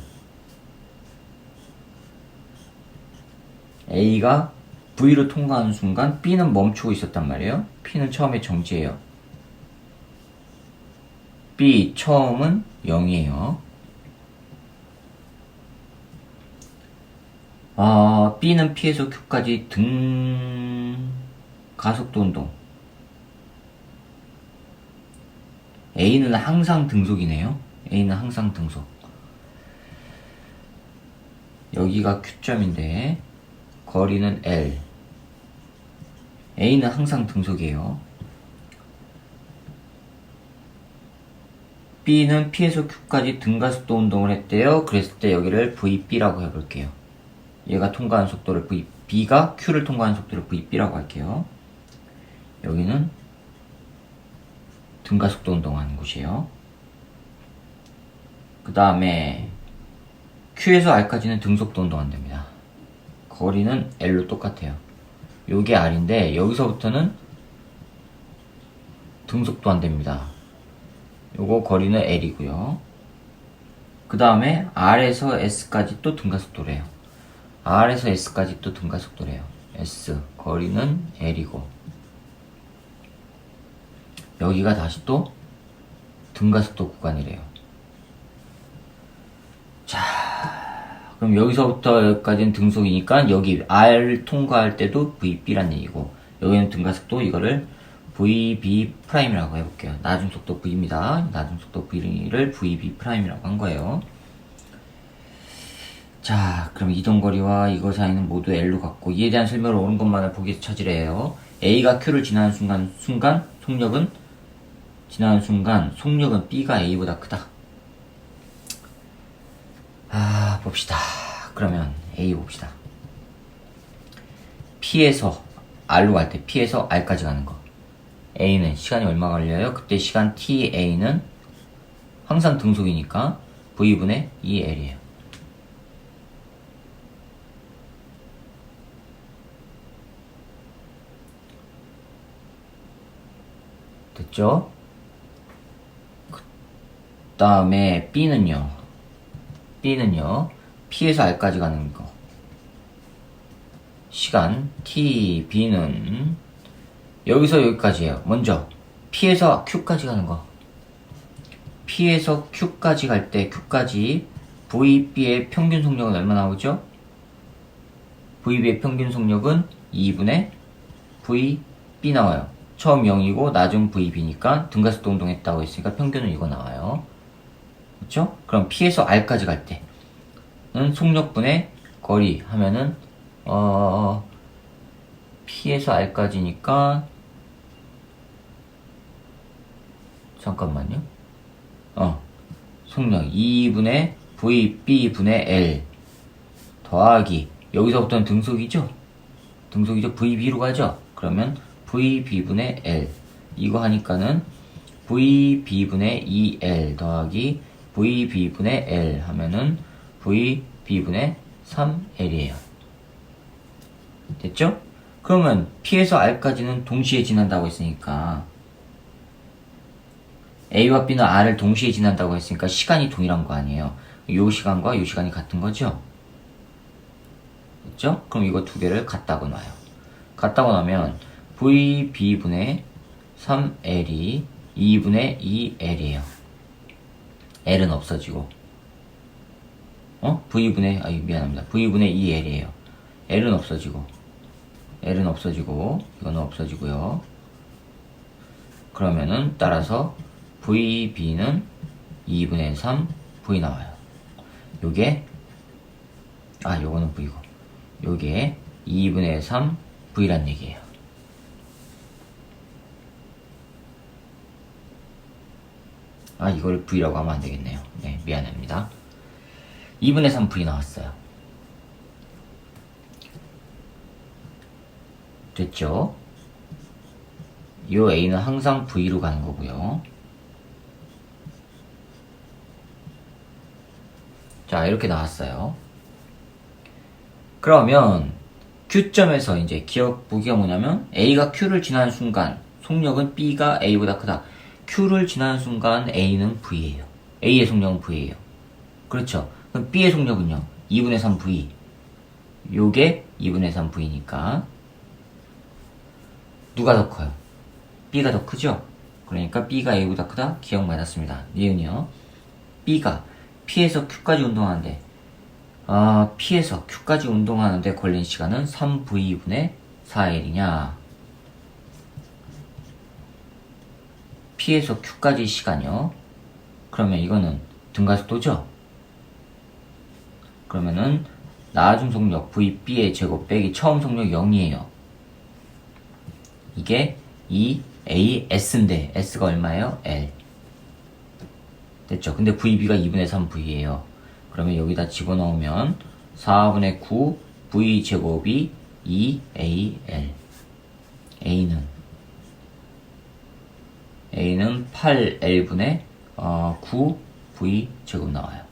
A가 V로 통과하는 순간 B는 멈추고 있었단 말이에요. P는 처음에 정지해요. B 처음은 0이에요. B는 P에서 Q까지 가속도 운동. A는 항상 등속이네요. A는 항상 등속. 여기가 Q점인데 거리는 L. A는 항상 등속이에요. B는 P에서 Q까지 등가속도 운동을 했대요. 그랬을 때 여기를 VB라고 해볼게요. 얘가 통과하는 속도를 B가 Q를 통과하는 속도를 VB라고 할게요. 여기는 등가속도 운동하는 곳이에요. 그 다음에 Q에서 R까지는 등속도 운동 안됩니다. 거리는 L로 똑같아요. 요게 R인데 여기서부터는 등속도 안됩니다. 요거 거리는 L이고요. 그 다음에 R에서 S까지 또 등가속도래요. R에서 S까지 또 등가속도래요. S 거리는 L이고 여기가 다시 또 등가속도 구간이래요. 자, 그럼 여기서부터 여기까지는 등속이니까 여기 R 통과할 때도 VB란 얘기고 여기는 등가속도 이거를 VB'이라고 해볼게요. 나중속도 V입니다. 나중속도 V를 VB'이라고 한 거예요. 자, 그럼 이동거리와 이거 사이는 모두 L로 같고 이에 대한 설명을 옳은 것만을 보기에서 찾으래요. A가 Q를 지나는 순간 속력은 B가 A보다 크다. 봅시다. 그러면 A 봅시다. P에서 R로 갈 때 P에서 R까지 가는 거. A는 시간이 얼마 걸려요? 그때 시간 TA는 항상 등속이니까 V분의 2L이에요. 됐죠? 그 다음에 B는요. P에서 R까지 가는 거. 시간 T, B는 여기서 여기까지예요. 먼저 P에서 Q까지 가는 거. P에서 Q까지 갈 때 Q까지 VB의 평균 속력은 얼마 나오죠? VB의 평균 속력은 2분의 VB 나와요. 처음 0이고 나중 VB니까 등가속도 운동했다고 했으니까 평균은 이거 나와요. 그렇죠? 그럼 P에서 R까지 갈 때는 속력분의 거리 하면은 P에서 R까지니까 잠깐만요. 속력 2분의 VB분의 L 더하기 여기서부터는 등속이죠? VB로 가죠? 그러면 VB분의 L 이거 하니까는 VB분의 2L 더하기 VB분의 L 하면은 VB분의 3L이에요. 됐죠? 그러면 P에서 R까지는 동시에 지난다고 했으니까 A와 B는 R을 동시에 지난다고 했으니까 시간이 동일한 거 아니에요. 요 시간과 요 시간이 같은 거죠? 됐죠? 그럼 이거 두 개를 같다고 놔요. 같다고 나면 VB분의 3L이 2분의 2L이에요. L은 없어지고 V분의 미안합니다. V분의 2L이에요. L은 없어지고 이거는 없어지고요. 그러면은 따라서 VB는 2분의 3 V 나와요. 요게 요거는 V고 요게 2분의 3 V란 얘기예요. 이걸 V라고 하면 안 되겠네요. 네, 미안합니다. 2분의 3 V 나왔어요. 됐죠? 요 A는 항상 V로 가는 거고요. 자, 이렇게 나왔어요. 그러면 Q점에서 이제 기억 보기가 뭐냐면 A가 Q를 지나는 순간 속력은 B가 A보다 크다. Q를 지나는 순간 A는 V예요. A의 속력은 V예요. 그렇죠. 그럼 B의 속력은요? 2분의 3V. 요게 2분의 3V니까 누가 더 커요? B가 더 크죠? 그러니까 B가 A보다 크다? 기억 맞았습니다. 니은요. B가 P에서 Q까지 운동하는데 P에서 Q까지 운동하는데 걸린 시간은 3V분의 4L이냐? P에서 Q까지 시간이요. 그러면 이거는 등가속도죠? 그러면은 나중 속력 VB의 제곱 빼기 처음 속력 0이에요. 이게 2AS인데 S가 얼마예요? L. 됐죠? 근데 VB가 2분의 3V예요. 그러면 여기다 집어넣으면 4분의 9 V 제곱이 2AL. A는 8L분의 9 V 제곱 나와요.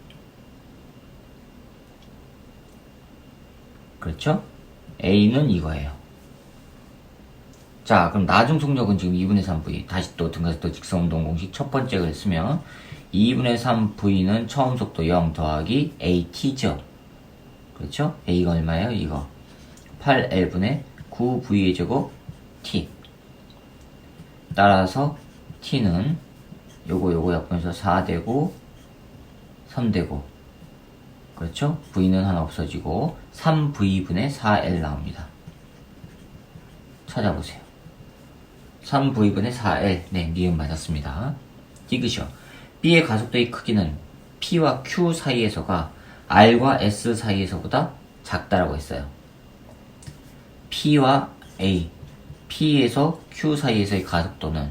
그렇죠? A는 이거예요. 자, 그럼 나중 속력은 지금 2분의 3V. 다시 또 등가속도 직선운동 공식 첫 번째 글 쓰면 2분의 3V는 처음 속도 0 더하기 AT죠. 그렇죠? A가 얼마예요? 이거 8L분의 9V의 제곱 T. 따라서 T는 요거 약분해서 4 되고 3 되고, 그렇죠? V는 하나 없어지고 3V분의 4L 나옵니다. 찾아보세요. 3V분의 4L. 네, 니은 맞았습니다. 디귿이요. B의 가속도의 크기는 P와 Q 사이에서가 R과 S 사이에서보다 작다라고 했어요. P와 A, P에서 Q 사이에서의 가속도는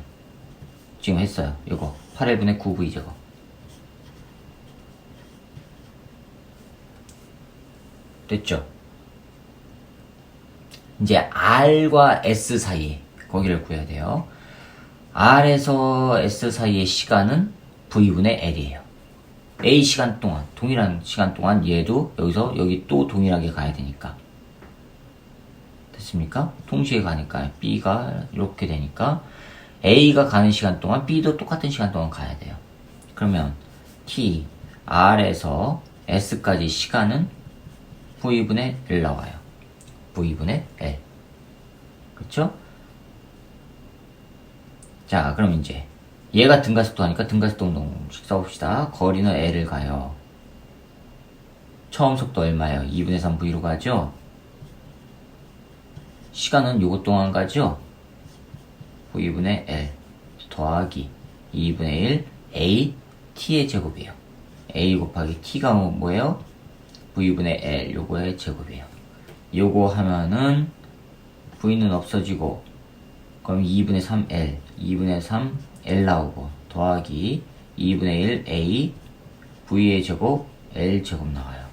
지금 했어요. 이거 8L분의 9V 제곱. 됐죠? 이제 R과 S 사이에 거기를 구해야 돼요. R에서 S 사이의 시간은 V분의 L이에요. A 시간 동안, 동일한 시간 동안 얘도 여기서 여기 또 동일하게 가야 되니까. 됐습니까? 동시에 가니까 B가 이렇게 되니까 A가 가는 시간 동안 B도 똑같은 시간 동안 가야 돼요. 그러면 T, R에서 S까지 시간은 V분의 L 나와요. V분의 L. 그쵸? 자, 그럼 이제 얘가 등가속도 하니까 등가속도 운동식 써봅시다. 거리는 L을 가요. 처음 속도 얼마예요? 2분의 3V로 가죠? 시간은 요것 동안 가죠? V분의 L 더하기 2분의 1 A T의 제곱이에요. A 곱하기 T가 뭐예요? V분의 L 요거의 제곱이에요. 요거 하면은 V는 없어지고 그럼 2분의 3L 2분의 3L 나오고 더하기 2분의 1 A V의 제곱 L 제곱 나와요.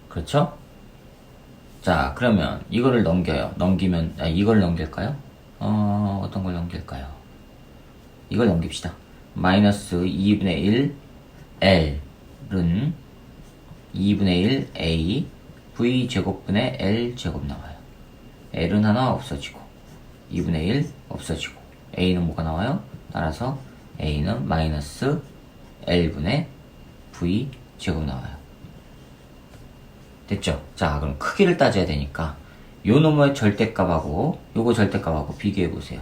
그렇죠? 자, 그러면 이거를 넘겨요. 넘기면 이걸 넘길까요? 어떤 걸 넘길까요? 이걸 넘깁시다. 마이너스 2분의 1 L은 2분의 1 A V 제곱분의 L 제곱 나와요. L은 하나 없어지고 2분의 1 없어지고 A는 뭐가 나와요? 따라서 A는 마이너스 L분의 V 제곱 나와요. 됐죠? 자, 그럼 크기를 따져야 되니까 요 놈의 절대값하고 요거 절대값하고 비교해보세요.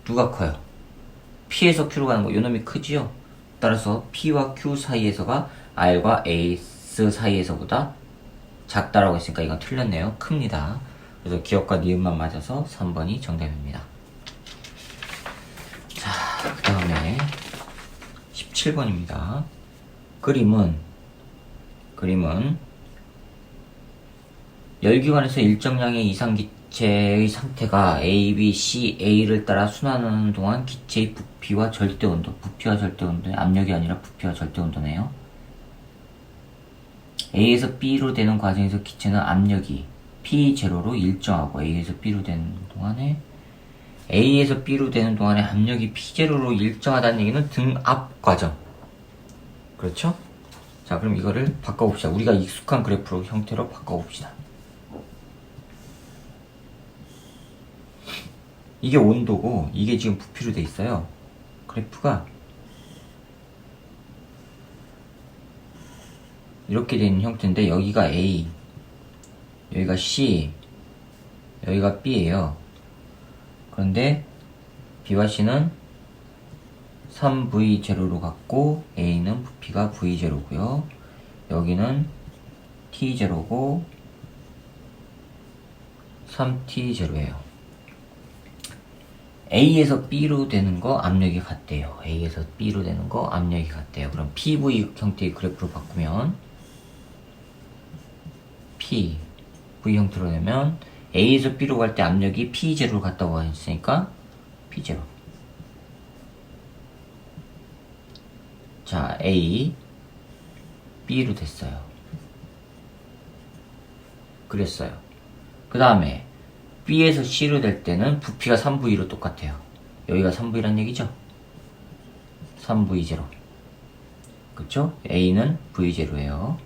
누가 커요? P에서 Q로 가는 거 요 놈이 크지요? 따라서 P와 Q 사이에서가 R과 S 사이에서보다 작다라고 했으니까 이건 틀렸네요. 큽니다. 그래서 기억과 니은만 맞아서 3번이 정답입니다. 자, 그 다음에 17번입니다. 그림은 열기관에서 일정량의 이상기체의 상태가 A, B, C, A를 따라 순환하는 동안 기체의 부피와 절대온도, 부피와 절대온도의 압력이 아니라 부피와 절대온도네요. A에서 B로 되는 과정에서 기체는 압력이 P0로 일정하고 A에서 B로 되는 동안에 압력이 P0로 일정하다는 얘기는 등압 과정. 그렇죠? 자, 그럼 이거를 바꿔봅시다. 우리가 익숙한 그래프로 형태로 바꿔봅시다. 이게 온도고 이게 지금 부피로 돼 있어요. 그래프가 이렇게 된 형태인데 여기가 A, 여기가 C, 여기가 B예요. 그런데 B와 C는 3V0로 갔고 A는 부피가 V0고요. 여기는 T0고 3T0예요. A에서 B로 되는 거 압력이 같대요. A에서 B로 되는 거 압력이 같대요. 그럼 PV 형태의 그래프로 바꾸면 P, V 형태로 되면 A에서 B로 갈 때 압력이 P0로 갔다고 했으니까 P0. 자, A, B로 됐어요. 그랬어요. 그 다음에 B에서 C로 될 때는 부피가 3V로 똑같아요. 여기가 3V란 얘기죠? 3V0. 그쵸? A는 V0예요.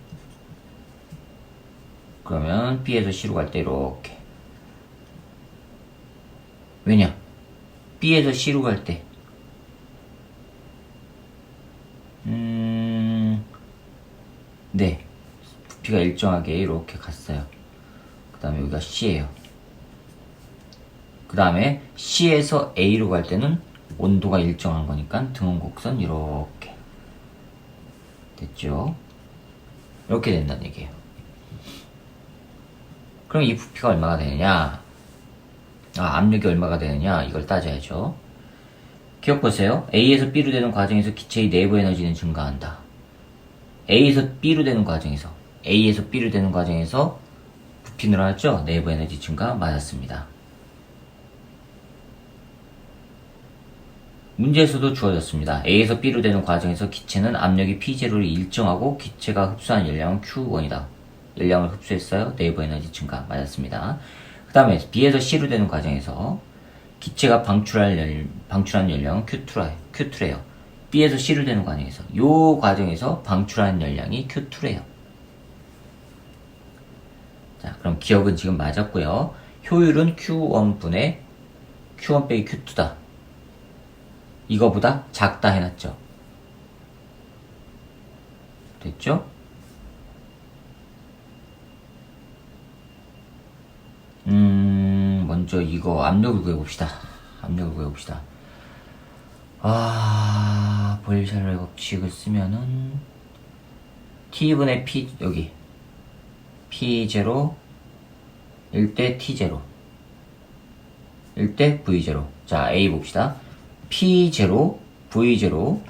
그러면 B에서 C로 갈 때 이렇게. 왜냐? B에서 C로 갈 때 네, 부피가 일정하게 이렇게 갔어요. 그 다음에 여기가 C예요. 그 다음에 C에서 A로 갈 때는 온도가 일정한 거니까 등원 곡선 이렇게 됐죠? 이렇게 된다는 얘기예요. 그럼 이 부피가 얼마가 되느냐? 압력이 얼마가 되느냐? 이걸 따져야죠. 기억 보세요. A에서 B로 되는 과정에서 기체의 내부 에너지는 증가한다. A에서 B로 되는 과정에서 부피 늘어났죠? 내부 에너지 증가 맞았습니다. 문제에서도 주어졌습니다. A에서 B로 되는 과정에서 기체는 압력이 P0를 일정하고 기체가 흡수한 열량은 Q1이다. 열량을 흡수했어요. 내부 에너지 증가 맞았습니다. 그 다음에 B에서 C로 되는 과정에서 기체가 방출한 열량은 Q2래요. B에서 C로 되는 과정에서 요 과정에서 방출한 열량이 Q2래요. 자, 그럼 기억은 지금 맞았고요. 효율은 Q1분의 Q1 빼기 Q2다. 이거보다 작다 해놨죠. 됐죠? 먼저 이거 압력을 구해봅시다. 보일샤르의 법칙을 쓰면은 T분의 P, 여기 P0 1대 T0 1대 V0. 자, A 봅시다. P0 V0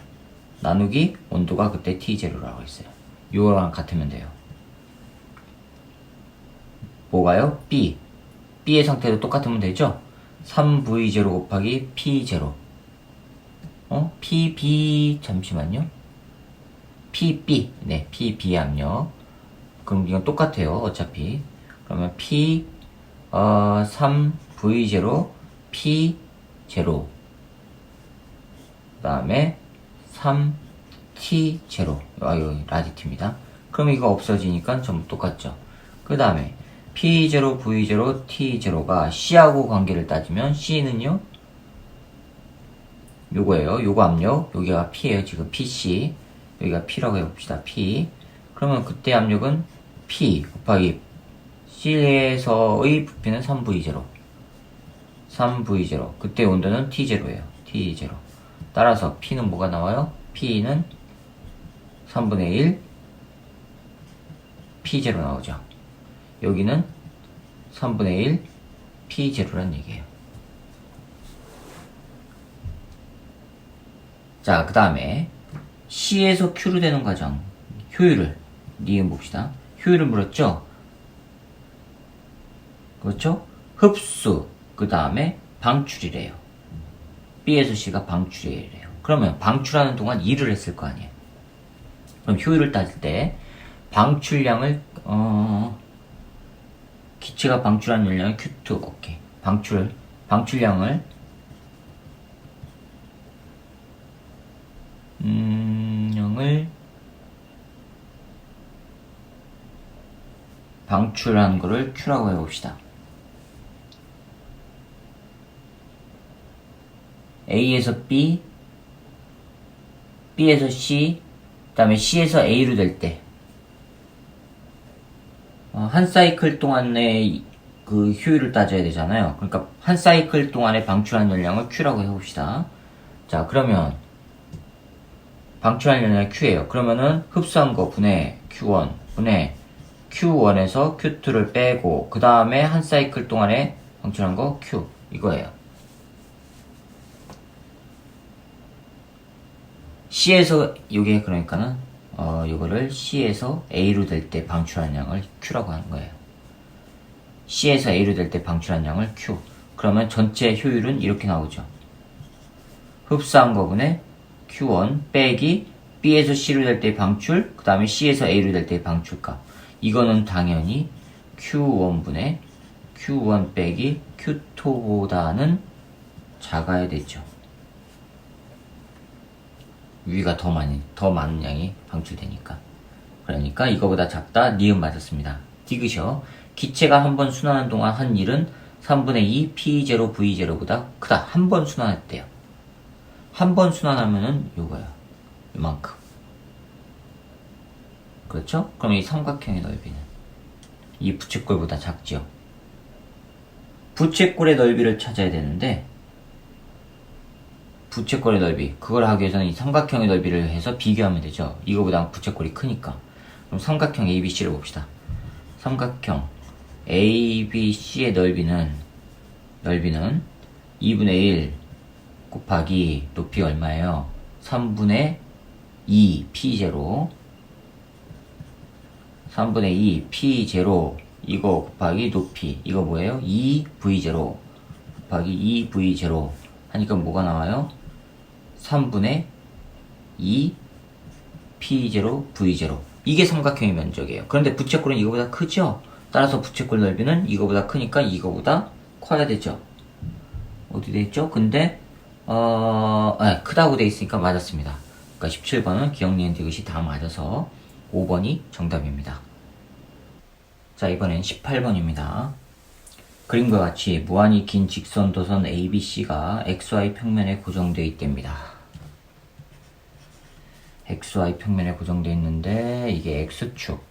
나누기 온도가 그때 T0라고 했어요. 요거랑 같으면 돼요. 뭐가요? B의 상태도 똑같으면 되죠? 3V0 곱하기 P0 PB 잠시만요. PB 네, PB 압력. 그럼 이건 똑같아요. 어차피. 그러면 3V0 P0 그 다음에 3T0 여기 라디티입니다. 그럼 이거 없어지니까 전부 똑같죠. 그 다음에 P0, V0, T0가 C하고 관계를 따지면 C는요 요거예요. 요거 압력 여기가 P예요. 지금 PC 여기가 P라고 해봅시다. P 그러면 그때 압력은 P 곱하기 C에서의 부피는 3V0 그때 온도는 T0예요. T0 따라서 P는 뭐가 나와요? P는 3분의 1 P0 나오죠. 여기는 3분의 1 P0란 얘기예요. 자, 그 다음에 C에서 Q로 되는 과정 효율을 니은 봅시다. 효율을 물었죠? 그렇죠? 흡수 그 다음에 방출이래요. B에서 C가 방출이래요. 그러면 방출하는 동안 일을 했을 거 아니에요. 그럼 효율을 따질 때 방출량을 기체가 방출한 열량은 Q2 오케이. 방출량을 방출한 거를 Q라고 해봅시다. A에서 B, B에서 C, 그 다음에 C에서 A로 될 때, 한 사이클 동안의 그 효율을 따져야 되잖아요. 그러니까 한 사이클 동안에 방출한 열량을 Q라고 해봅시다. 자, 그러면 방출한 열량이 Q예요. 그러면은 흡수한 거 분의 Q1 분의 Q1에서 Q2를 빼고 그 다음에 한 사이클 동안에 방출한 거 Q 이거예요. C에서 요게 그러니까는 요거를 C에서 A로 될 때 방출한 양을 Q라고 하는 거예요. C에서 A로 될 때 방출한 양을 Q. 그러면 전체 효율은 이렇게 나오죠. 흡수한 거분의 Q1 빼기 B에서 C로 될 때 방출, 그 다음에 C에서 A로 될 때 방출값. 이거는 당연히 Q1분의 Q1 빼기 Q2보다는 작아야 되죠. 위가 더 많은 양이 방출되니까. 그러니까 이거보다 작다, 니은 맞았습니다. 디귿이요. 기체가 한 번 순환하는 동안 한 일은 3분의 2 P0 V0보다 크다. 한 번 순환했대요. 한 번 순환하면은 요거야. 이만큼. 그렇죠? 그럼 이 삼각형의 넓이는 이 부채꼴보다 작지요. 부채꼴의 넓이를 찾아야 되는데 부채꼴의 넓이, 그걸 하기 위해서는 이 삼각형의 넓이를 해서 비교하면 되죠. 이거보다 부채꼴이 크니까. 그럼 삼각형 ABC를 봅시다. 삼각형 ABC의 넓이는 2분의 1 곱하기 높이가 얼마예요? 3분의 2 P0 3분의 2 P0 이거 곱하기 높이, 이거 뭐예요? 2V0 곱하기 2V0 하니까 뭐가 나와요? 3분의 2 P0 V0. 이게 삼각형의 면적이에요. 그런데 부채꼴은 이거보다 크죠? 따라서 부채꼴 넓이는 이거보다 크니까 이거보다 커야 되죠. 어디 돼 있죠? 근데 크다고 돼 있으니까 맞았습니다. 그러니까 17번은 기억, 니은, 디귿이 다 맞아서 5번이 정답입니다. 자, 이번엔 18번입니다. 그림과 같이 무한히 긴 직선 도선 ABC가 XY 평면에 고정되어 있답니다. XY 평면에 고정되어 있는데 이게 X축,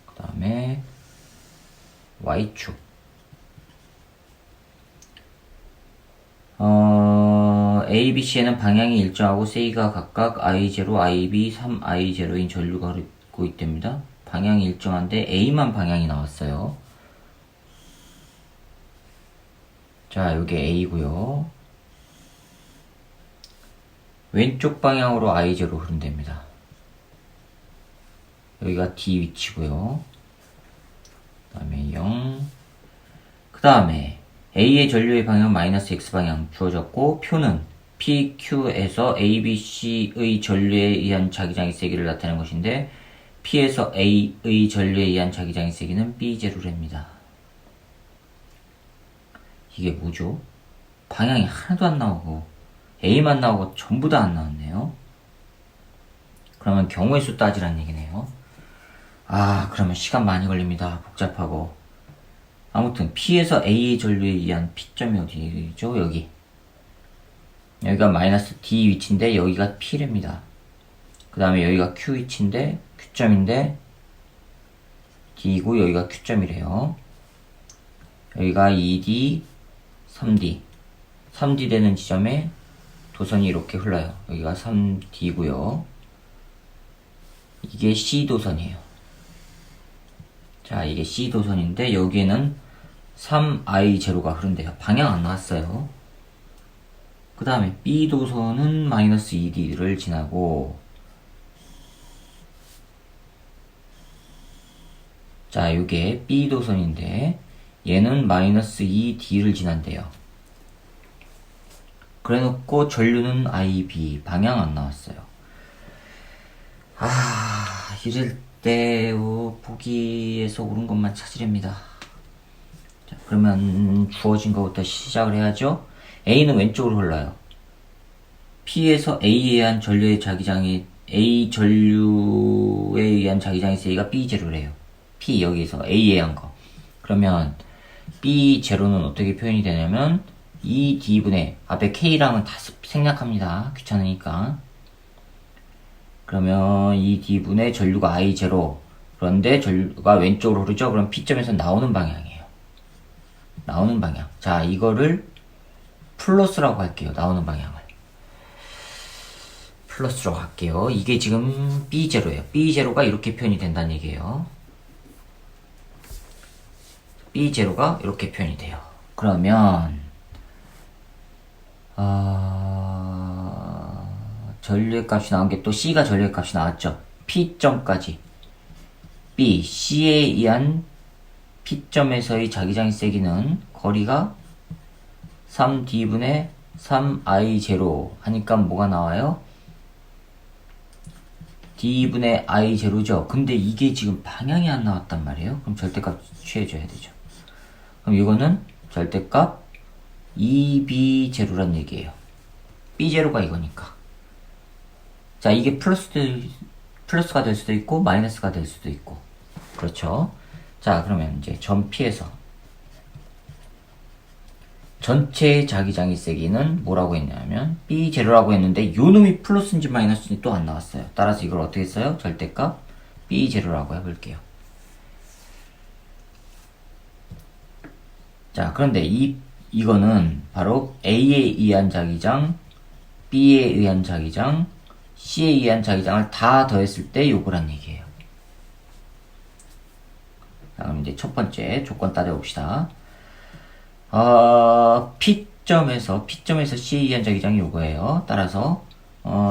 그 다음에 Y축. ABC에는 방향이 일정하고 C가 각각 I0, IB, 3I0인 전류가 흐르고 있답니다. 방향이 일정한데 A만 방향이 나왔어요. 자, 여기 A고요. 왼쪽 방향으로 I0로 흐른답니다. 여기가 D 위치고요. 그 다음에 0. 그 다음에 A의 전류의 방향은 마이너스 X방향 주어졌고, 표는 PQ에서 ABC의 전류에 의한 자기장의 세기를 나타내는 것인데, P에서 A의 전류에 의한 자기장의 세기는 B0랍니다. 이게 뭐죠? 방향이 하나도 안 나오고 A만 나오고 전부 다 안 나왔네요. 그러면 경우의 수 따지란 얘기네요. 그러면 시간 많이 걸립니다. 복잡하고. 아무튼 P에서 A의 전류에 의한 P점이 어디죠? 여기가 마이너스 D 위치인데 여기가 P랍니다. 그 다음에 여기가 Q 위치인데 Q점인데 D이고 여기가 Q점이래요. 여기가 2D, 3D 되는 지점에 도선이 이렇게 흘러요. 여기가 3D고요. 이게 C도선이에요. 자, 이게 C도선인데 여기에는 3I0가 흐른대요. 방향 안 나왔어요. 그 다음에 B도선은 마이너스 2D를 지나고, 자, 요게 B도선인데 얘는 마이너스 2D를 지난대요. 그래 놓고 전류는 IB, 방향 안 나왔어요. 이럴 때 보기에서 옳은 것만 찾으렵니다. 자, 그러면 주어진 것부터 시작을 해야죠. A는 왼쪽으로 흘러요. P에서 A에 의한 전류의 자기장이, A 전류에 의한 자기장의 세기가 B0래요. P 여기서 A에 의한 거. 그러면 B0는 어떻게 표현이 되냐면 2D분의 앞에 K랑은 다 생략합니다. 귀찮으니까. 그러면 2D분의 전류가 I0. 그런데 전류가 왼쪽으로 흐르죠? 그럼 P점에서 나오는 방향이에요. 나오는 방향. 자, 이거를 플러스라고 할게요. 나오는 방향을. 플러스로 할게요. 이게 지금 B0예요. B0가 이렇게 표현이 된다는 얘기예요. B0가 이렇게 표현이 돼요. 그러면 전류의 값이 나온 게 또 C가 전류의 값이 나왔죠. P점까지 B, C에 의한 P점에서의 자기장의 세기는 거리가 3D분의 3I0 하니까 뭐가 나와요? D분의 I0죠. 근데 이게 지금 방향이 안 나왔단 말이에요. 그럼 절대값 취해줘야 되죠. 그럼 이거는 절대값 2B0란 얘기예요. B0가 이거니까. 자, 이게 플러스가 될 수도 있고 마이너스가 될 수도 있고. 그렇죠. 자, 그러면 이제 전 P에서 전체 자기장의 세기는 뭐라고 했냐면 B0라고 했는데 요 놈이 플러스인지 마이너스인지 또 안 나왔어요. 따라서 이걸 어떻게 써요? 절대값 B0라고 해볼게요. 자, 그런데 이거는 바로 A에 의한 자기장, B에 의한 자기장, C에 의한 자기장을 다 더했을 때 요거란 얘기예요. 자, 그럼 이제 첫 번째 조건 따져봅시다. P점에서 C에 의한 자기장이 요거예요. 따라서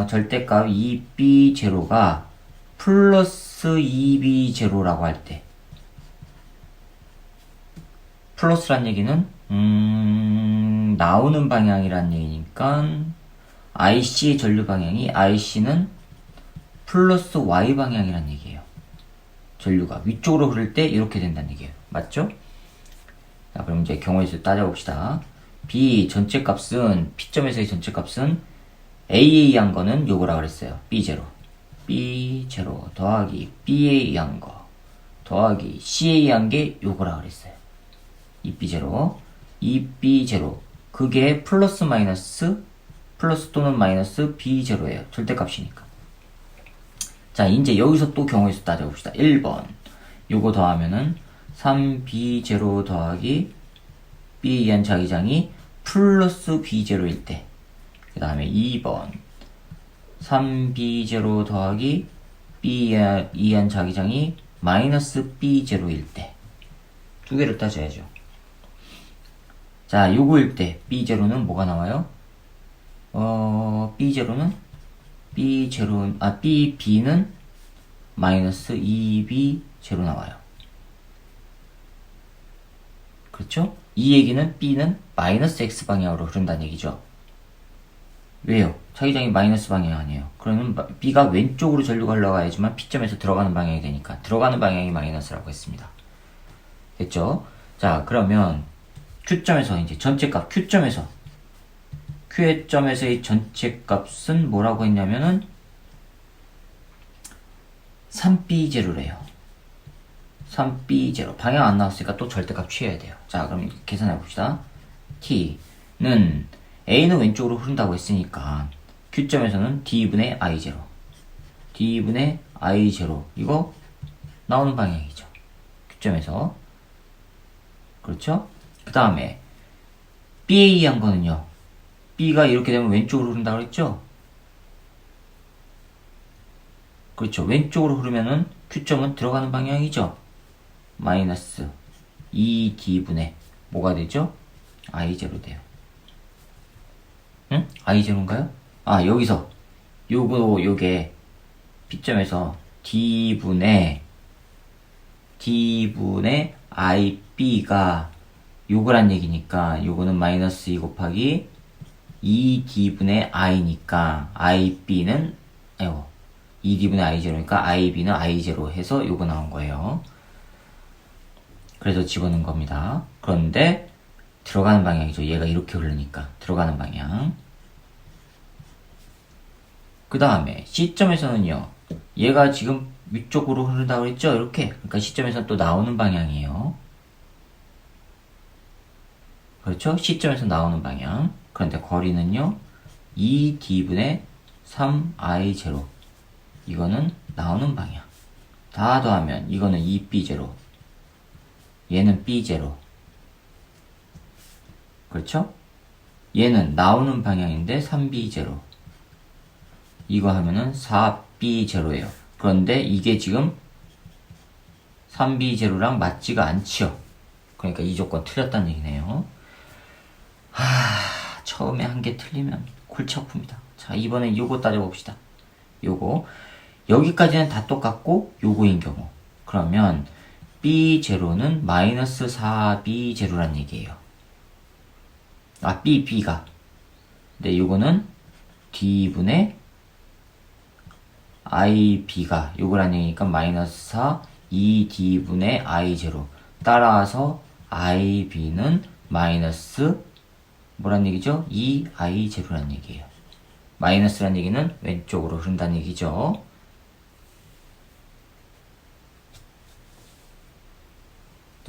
절대값 2B0가 플러스 2B0라고 할 때 플러스란 얘기는 나오는 방향이란 얘기니까 IC의 전류 방향이 IC는 플러스 Y 방향이란 얘기예요. 전류가 위쪽으로 흐를 때 이렇게 된다는 얘기예요. 맞죠? 자, 그럼 이제 경우의 수 따져봅시다. B 전체 값은 P점에서의 전체 값은 A에 의한 거는 요거라 그랬어요. B0 더하기 B에 의한 거 더하기 C에 의한 게 요거라 그랬어요. 2B0 그게 플러스 또는 마이너스 B0예요. 절대값이니까. 자, 이제 여기서 또 경우의 수 따져봅시다. 1번 요거 더하면은 3B0 더하기 B에 의한 자기장이 플러스 B0일 때, 그 다음에 2번 3B0 더하기 B에 의한 자기장이 마이너스 B0일 때, 두 개를 따져야죠. 자, 요거일 때 B0는 뭐가 나와요? B는 마이너스 2B0 나와요. 그렇죠? 이 얘기는 B는 마이너스 X 방향으로 흐른다는 얘기죠. 왜요? 자기장이 마이너스 방향 아니에요. 그러면 B가 왼쪽으로 전류가 흘러가야지만 P점에서 들어가는 방향이 되니까 들어가는 방향이 마이너스라고 했습니다. 됐죠? 자, 그러면 Q점에서 이제 전체값 Q점에서의 전체값은 뭐라고 했냐면은 3B0래요. 3B0 방향 안 나왔으니까 또 절대값 취해야 돼요. 자, 그럼 계산해 봅시다. T는 A는 왼쪽으로 흐른다고 했으니까 Q점에서는 D분의 I0 이거 나오는 방향이죠. Q점에서. 그렇죠? 그 다음에 B에 의한 거는요, B가 이렇게 되면 왼쪽으로 흐른다고 그랬죠? 그렇죠. 왼쪽으로 흐르면은 Q점은 들어가는 방향이죠. 마이너스 2D분의 뭐가 되죠? I0 돼요. 응? I0인가요? 아, 여기서 요게 P점에서 D분의 IB가 요거란 얘기니까 요거는 마이너스 2 곱하기 2D분의 I니까 IB는 2D분의 I0니까 IB는 I0 해서 요거 나온 거예요. 그래서 집어넣은 겁니다. 그런데 들어가는 방향이죠. 얘가 이렇게 흐르니까 들어가는 방향. 그 다음에 C점에서는요, 얘가 지금 위쪽으로 흐른다고 했죠? 이렇게. 그러니까 C점에서는 또 나오는 방향이에요. 그렇죠? C점에서 나오는 방향. 그런데 거리는요, 2D분의 3I0. 이거는 나오는 방향. 다 더하면 이거는 2B0. 얘는 B0. 그렇죠? 얘는 나오는 방향인데 3B0. 이거 하면은 4B0예요. 그런데 이게 지금 3B0랑 맞지가 않지요. 그러니까 이 조건 틀렸다는 얘기네요. 처음에 한 개 틀리면 골치 아픕니다. 자, 이번엔 요거 따져봅시다. 요거. 여기까지는 다 똑같고 요거인 경우. 그러면 B0는 마이너스 4B0란 얘기예요. B가. 근데 요거는 D분의 IB가 요거란 얘기니까 마이너스 4 2D분의 I0. 따라서 IB는 마이너스 뭐란 얘기죠? 2I0란 얘기예요. 마이너스란 얘기는 왼쪽으로 흐른다는 얘기죠.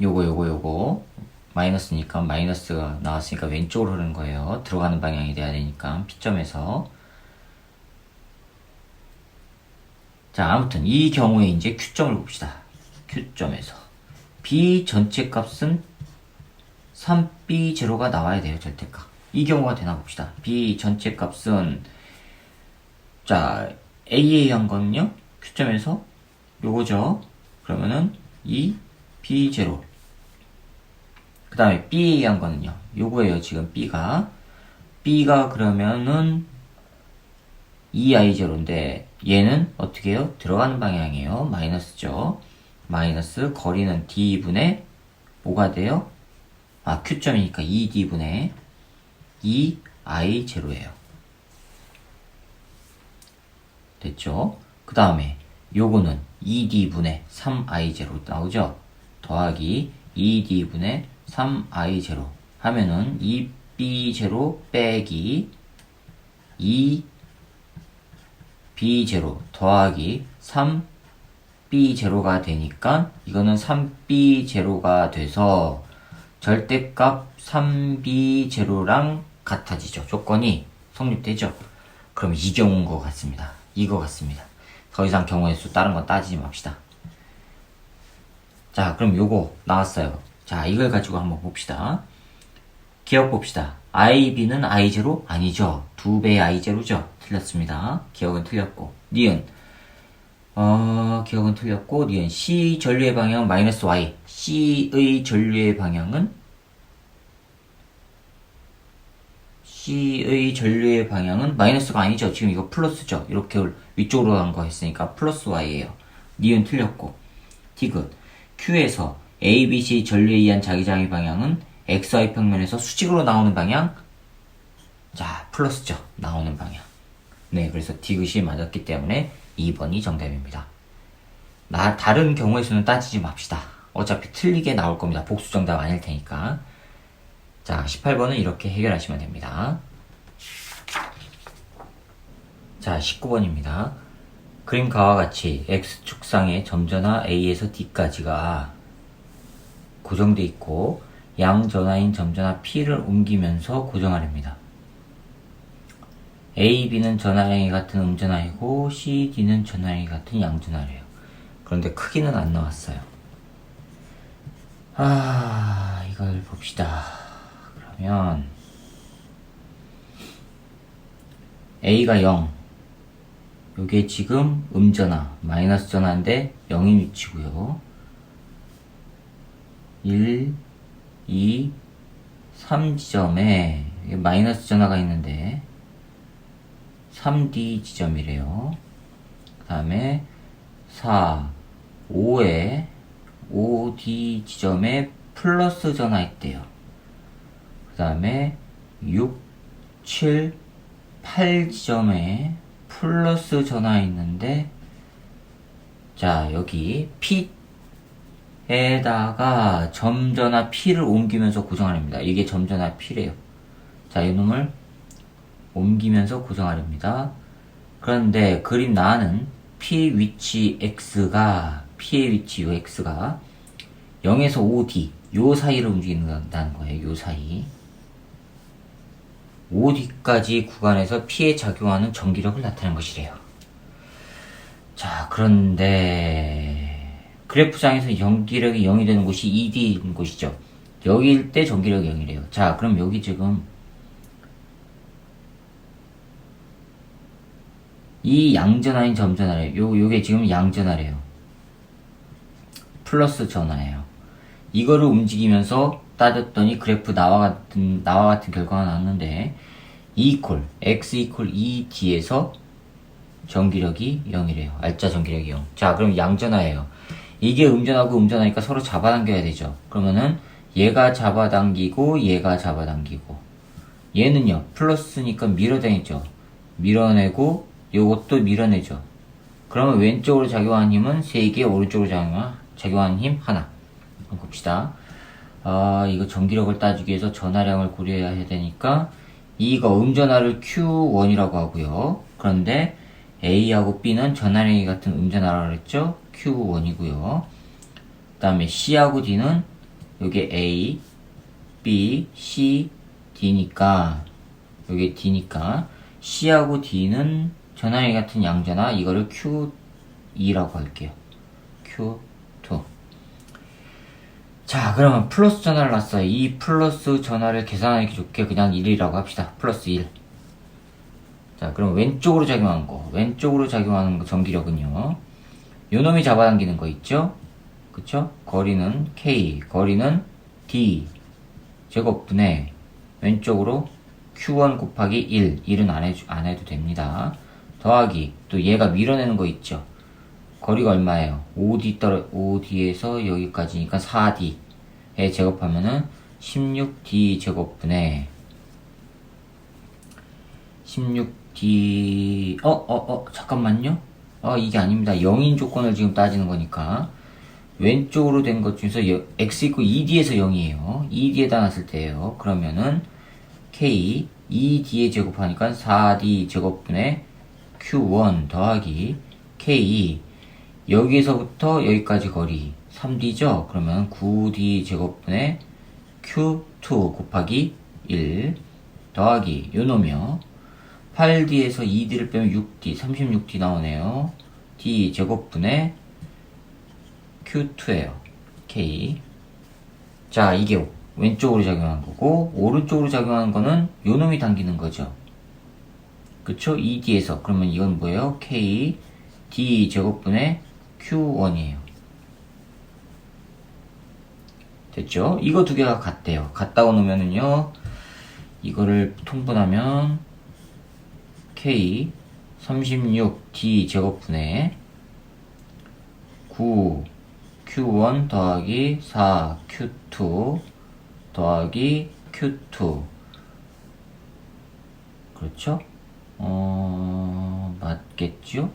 요거 마이너스니까 마이너스가 나왔으니까 왼쪽으로 흐르는 거예요. 들어가는 방향이 돼야 되니까 P점에서. 자, 아무튼 이 경우에 이제 Q점을 봅시다. Q점에서 B 전체 값은 3B0가 나와야 돼요. 절대값. 이 경우가 되나 봅시다. B 전체 값은 자, A에 의한 거는요. Q점에서 요거죠. 그러면은 이 B0. 그 다음에 B에 의한 거는요. 요거예요. 지금 B가 그러면은 2I0인데 얘는 어떻게 해요? 들어가는 방향이에요. 마이너스죠. 마이너스 거리는 D분의 뭐가 돼요? Q점이니까 2D분의 2I0예요. 됐죠? 그 다음에 요거는 2D분의 3I0 나오죠? 더하기 2D분의 3I0 하면은 2B0 빼기 2B0 더하기 3B0가 되니까 이거는 3B0가 돼서 절대값 3B0랑 같아지죠. 조건이 성립되죠. 그럼 이 경우인 것 같습니다. 이거 같습니다. 더 이상 경우의 수 다른 거 따지지 맙시다. 자, 그럼 요거 나왔어요. 자, 이걸 가지고 한번 봅시다. 기억 봅시다. IB는 I0? 아니죠. 2배의 I0죠. 틀렸습니다. 기억은 틀렸고. 니은. 기억은 틀렸고, 니은. C 전류의 방향은 마이너스 Y. C의 전류의 방향은 마이너스가 아니죠. 지금 이거 플러스죠. 이렇게 위쪽으로 간 거 했으니까 플러스 Y예요. 니은 틀렸고. 디귿. Q에서 A, B, C 전류에 의한 자기장의 방향은 XY 평면에서 수직으로 나오는 방향. 자, 플러스죠. 나오는 방향. 네, 그래서 디귿이 맞았기 때문에 2번이 정답입니다. 다른 경우의 수는 따지지 맙시다. 어차피 틀리게 나올 겁니다. 복수 정답 아닐 테니까. 자, 18번은 이렇게 해결하시면 됩니다. 자, 19번입니다. 그림과와 같이 X축상의 점전화 A에서 D까지가 고정돼 있고 양전화인 점전화 P를 옮기면서 고정하렵니다. A, B는 전화량이 같은 음전화이고 C, D는 전화량이 같은 양전화래요. 그런데 크기는 안 나왔어요. 이걸 봅시다. 그러면 A가 0. 요게 지금 음전화, 마이너스 전화인데 0인 위치고요. 1, 2, 3 지점에 마이너스 전화가 있는데 3D 지점이래요. 그 다음에 4, 5에 5D 지점에 플러스 전화 있대요. 그 다음에 6, 7, 8 지점에 플러스 전화 있는데 자, 여기 P에다가 점전화 P를 옮기면서 고정하렵니다. 이게 점전화 P래요. 자, 이놈을 옮기면서 고정하렵니다. 그런데 그림 나는 P 위치 X가 P의 위치 X가 0에서 5D 요 사이를 움직인다는 거예요. 요 사이. OD까지 구간에서 P에 작용하는 전기력을 나타낸 것이래요. 자, 그런데 그래프상에서 전기력이 0이 되는 곳이 ED인 곳이죠. 여기일 때 전기력이 0이래요. 자, 그럼 여기 지금 이 양전하인 점전하래요. 요게 지금 양전하래요. 플러스 전하예요. 이거를 움직이면서 따졌더니 그래프 나와 같은 결과가 나왔는데 x 이퀄 ED에서 전기력이 0이래요. 알짜 전기력이 0. 자, 그럼 양전하예요. 이게 음전하고 음전하니까 서로 잡아당겨야 되죠. 그러면은 얘가 잡아당기고 얘가 잡아당기고 얘는요 플러스니까 밀어내죠. 밀어내고 요것도 밀어내죠. 그러면 왼쪽으로 작용하는 힘은 3개, 오른쪽으로 작용하는 힘 하나. 한번 봅시다. 이거 전기력을 따지기 위해서 전하량을 고려해야 되니까 이거 음전하를 Q1이라고 하고요. 그런데 A하고 B는 전하량이 같은 음전하라고 그랬죠? Q1이고요. 그 다음에 C하고 D는 요게 A, B, C, D니까 요게 D니까 C하고 D는 전하량이 같은 양전하 이거를 Q2라고 할게요. Q2. 자, 그러면 플러스 전하를 놨어요. 이 플러스 전하를 계산하기 좋게 그냥 1이라고 합시다. 플러스 1. 자, 그럼 왼쪽으로 작용하는 거 전기력은요. 요놈이 잡아당기는 거 있죠? 그쵸? 거리는 K, 거리는 D 제곱분의 왼쪽으로 Q1 곱하기 1. 1은 안 해도 됩니다. 더하기, 또 얘가 밀어내는 거 있죠? 거리가 얼마예요? OD에서 여기까지니까 4D에 제곱하면은 16D 제곱분의 16D 잠깐만요. 이게 아닙니다. 0인 조건을 지금 따지는 거니까 왼쪽으로 된 것 중에서 x 있고 2d에서 0이에요. 2d에다 놨을 때예요. 그러면은 k 2d에 제곱하니까 4d 제곱분의 q1 더하기 k 여기에서부터 여기까지 거리 3d죠. 그러면 9d 제곱분의 q2 곱하기 1 더하기 요놈이요. 8d에서 2d를 빼면 6d 36d 나오네요. d 제곱분의 Q2에요. K. 자, 이게 왼쪽으로 작용하는 거고, 오른쪽으로 작용하는 거는 요놈이 당기는 거죠. 그쵸? 2D에서. 그러면 이건 뭐예요? K, D 제곱분의 Q1이에요. 됐죠? 이거 두 개가 같대요. 같다고 놓으면은요, 이거를 통분하면 K 36D 제곱분의 9 Q1 더하기 4 Q2 더하기 Q2 그렇죠? 맞겠죠?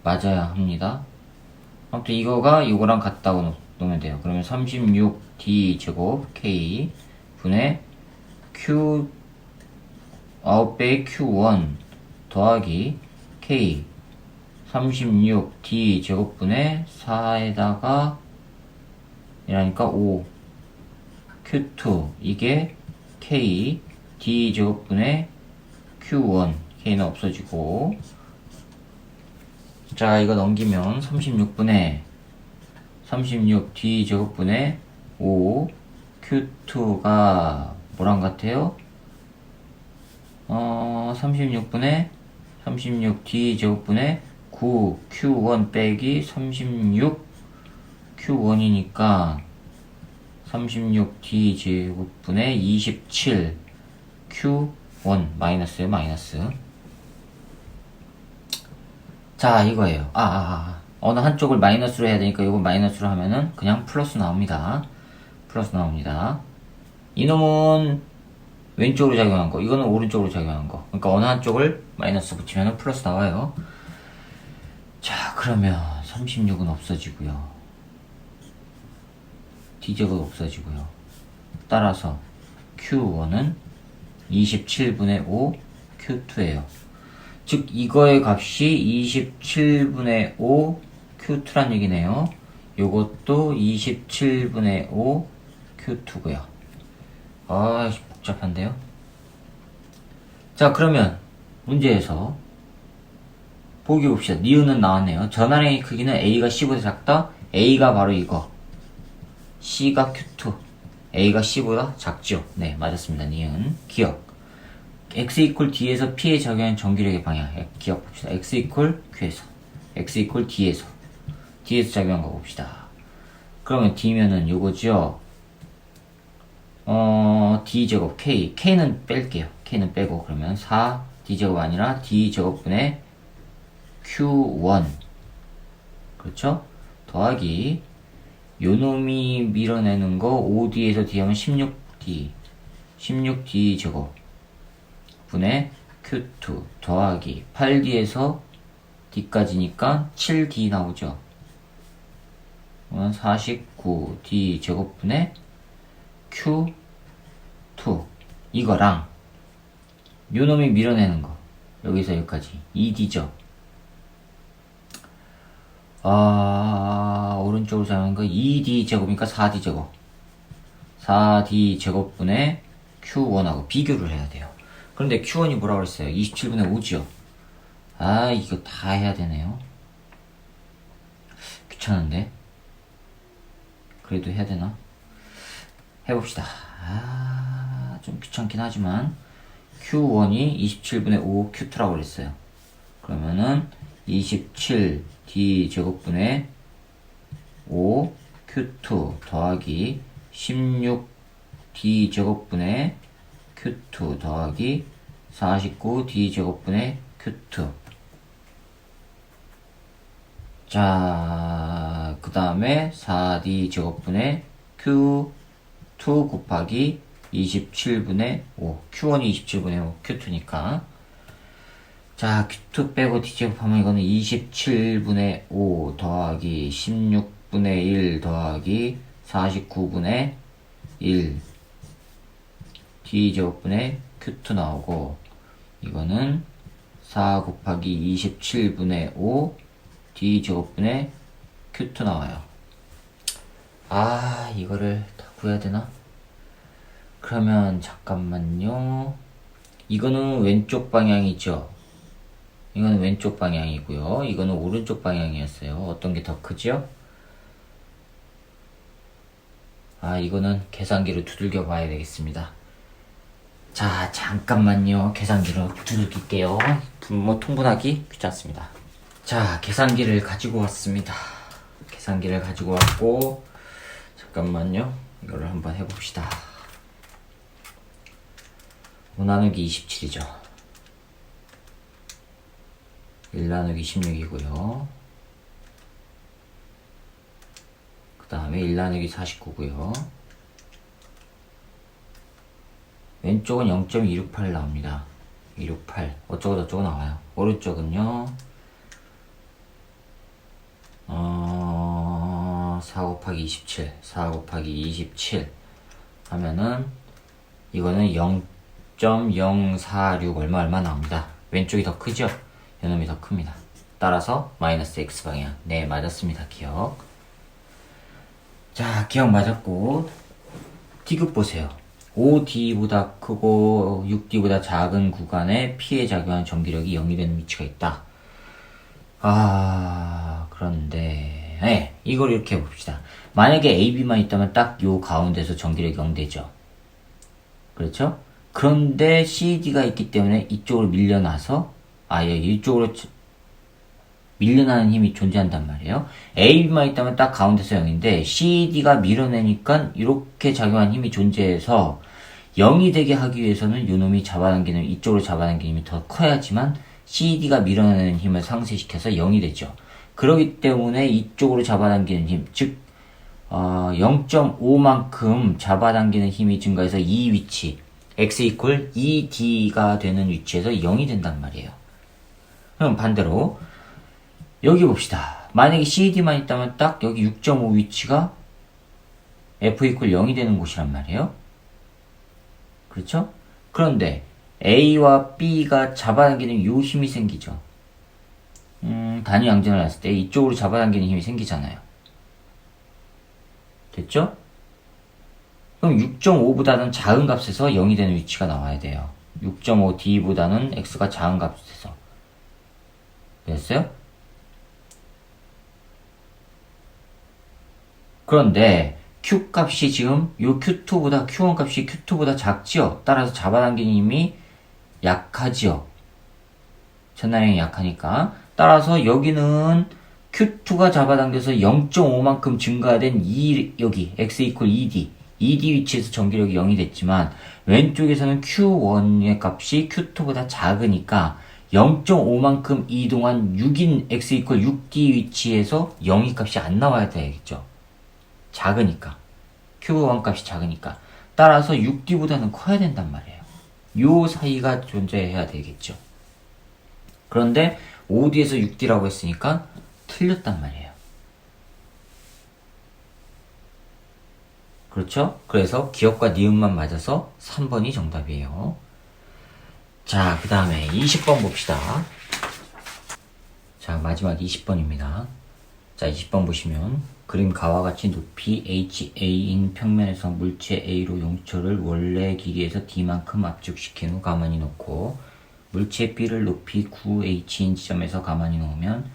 맞아야 합니다. 아무튼 이거가 이거랑 같다고 놓으면 돼요. 그러면 36D 제곱 K 분의 Q 9배의 Q1 더하기 K 36D 제곱분의 4에다가 이러니까 5 Q2 이게 K D 제곱분의 Q1 K는 없어지고 자 이거 넘기면 36분의 36D 제곱분의 5 Q2가 뭐랑 같아요? 36분의 36D 제곱분의 9 Q1 빼기 36 Q1이니까 36D 제곱분의 27 Q1 마이너스요 마이너스. 자 이거예요. 어느 한쪽을 마이너스로 해야 되니까 이거 마이너스로 하면은 그냥 플러스 나옵니다. 플러스 나옵니다. 이놈은 왼쪽으로 작용한 거, 이거는 오른쪽으로 작용한 거. 그러니까 어느 한쪽을 마이너스 붙이면 플러스 나와요. 자, 그러면 36은 없어지고요. D제곱 없어지고요. 따라서 Q1은 27분의 5 Q2예요. 즉, 이거의 값이 27분의 5 Q2란 얘기네요. 요것도 27분의 5 Q2고요. 복잡한데요? 자, 그러면 문제에서 보기 봅시다. 니은은 나왔네요. 전환의 크기는 A가 C보다 작다. A가 바로 이거. C가 Q2. A가 C보다 작죠. 네, 맞았습니다. 니은. 기억. X 이퀄 D에서 P에 적용한 전기력의 방향. 기억 봅시다. X 이퀄 Q에서. X 이퀄 D에서. D에서 작용한 거 봅시다. 그러면 D면은 요거죠. D제곱 K. K는 뺄게요. K는 빼고. 그러면 4 D제곱 아니라 D제곱분의 Q1. 그렇죠? 더하기 요놈이 밀어내는 거 5D에서 D 하면 16D 16D 제곱 분의 Q2 더하기 8D에서 D까지니까 7D 나오죠. 그러면 49D 제곱 분의 Q2 이거랑 요놈이 밀어내는 거 여기서 여기까지 2D죠. 오른쪽으로 사용한 거 2D 제곱이니까 4D 제곱 4D 제곱분의 Q1하고 비교를 해야 돼요. 그런데 Q1이 뭐라고 그랬어요? 27분의 5죠. 이거 다 해야 되네요. 귀찮은데 그래도 해야 되나? 해봅시다. 좀 귀찮긴 하지만 Q1이 27분의 5 Q2라고 그랬어요. 그러면은 27D 제곱분의 5 Q2 더하기 16D 제곱분의 Q2 더하기 49D 제곱분의 Q2. 자, 그 다음에 4D 제곱분의 Q2 곱하기 27분의 5. Q1이 27분의 5, Q2니까. 자, Q2 빼고 D제곱하면 이거는 27분의 5 더하기 16분의 1 더하기 49분의 1 D제곱분의 Q2 나오고 이거는 4 곱하기 27분의 5 D제곱분의 Q2 나와요. 이거를 다 구해야 되나? 그러면 잠깐만요. 이거는 왼쪽 방향이죠. 이거는 왼쪽 방향이고요. 이거는 오른쪽 방향이었어요. 어떤 게 더 크죠? 이거는 계산기로 두들겨 봐야 되겠습니다. 자, 잠깐만요. 계산기로 두들길게요. 통분하기 귀찮습니다. 자, 계산기를 가지고 왔습니다. 계산기를 가지고 왔고, 잠깐만요. 이거를 한번 해봅시다. 5 나누기 27이죠. 1 나누기 16이고요. 그 다음에 1 나누기 49고요. 왼쪽은 0.268 나옵니다. 268. 어쩌고 저쩌고 나와요. 오른쪽은요. 4 곱하기 27. 4 곱하기 27 하면은 이거는 0.046 얼마 나옵니다. 왼쪽이 더 크죠? 요놈이 더 큽니다. 따라서 마이너스 X방향. 네, 맞았습니다. 기억. 자, 기억 맞았고 D급 보세요. 5D보다 크고 6D보다 작은 구간에 P에 작용한 전기력이 0이 되는 위치가 있다. 그런데 네, 이걸 이렇게 해봅시다. 만약에 AB만 있다면 딱 요 가운데서 전기력이 0 되죠. 그렇죠? 그런데 CD가 있기 때문에 이쪽으로 밀려나서 이쪽으로 밀려나는 힘이 존재한단 말이에요. AB만 있다면 딱 가운데서 0인데 CD가 밀어내니까 이렇게 작용한 힘이 존재해서 0이 되게 하기 위해서는 요놈이 잡아당기는 이쪽으로 잡아당기는 힘이 더 커야지만 CD가 밀어내는 힘을 상쇄시켜서 0이 되죠. 그렇기 때문에 이쪽으로 잡아당기는 힘, 즉 0.5만큼 잡아당기는 힘이 증가해서 이 위치 X 이퀄 2D가 되는 위치에서 0이 된단 말이에요. 그럼 반대로 여기 봅시다. 만약에 CD만 있다면 딱 여기 6.5 위치가 F 이퀄 0이 되는 곳이란 말이에요. 그렇죠? 그런데 A와 B가 잡아당기는 요 힘이 생기죠. 단위 양전을 했을 때 이쪽으로 잡아당기는 힘이 생기잖아요. 됐죠? 그럼 6.5보다는 작은 값에서 0이 되는 위치가 나와야 돼요. 6.5d보다는 x가 작은 값에서 됐어요? 그런데 q 값이 지금 요 q2보다 q1 값이 q2보다 작지요. 따라서 잡아당기는 힘이 약하지요. 전날형이 약하니까. 따라서 여기는 q2가 잡아당겨서 0.5만큼 증가된 여기 x 이퀄 2d 위치에서 전기력이 0이 됐지만 왼쪽에서는 q1의 값이 q2보다 작으니까 0.5만큼 이동한 6인 x 이퀄 6d 위치에서 0이 값이 안 나와야 되겠죠. 작으니까. q1 값이 작으니까. 따라서 6d보다는 커야 된단 말이에요. 요 사이가 존재해야 되겠죠. 그런데 5d에서 6d라고 했으니까 틀렸단 말이에요. 그렇죠? 그래서 기억과 니은만 맞아서 3번이 정답이에요. 자, 그 다음에 20번 봅시다. 자, 마지막 20번입니다. 자, 20번 보시면 그림 가와 같이 높이 HA인 평면에서 물체 A로 용처를 원래 길이에서 D만큼 압축시킨 후 가만히 놓고 물체 B를 높이 9H인 지점에서 가만히 놓으면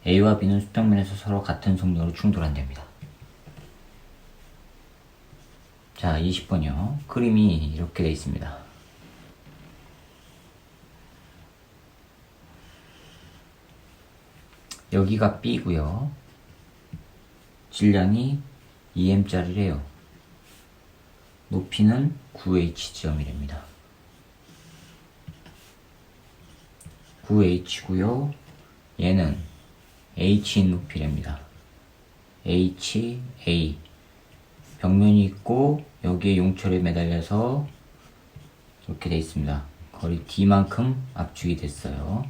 A와 B는 수평면에서 서로 같은 속력으로 충돌한답니다. 자, 20번이요. 그림이 이렇게 되어 있습니다. 여기가 B고요. 질량이 2m짜리래요. 높이는 9h 지점이랍니다. 9h고요. 얘는 h인 높이랍니다. ha 벽면이 있고 여기에 용철에 매달려서 이렇게 돼 있습니다. 거리 d만큼 압축이 됐어요.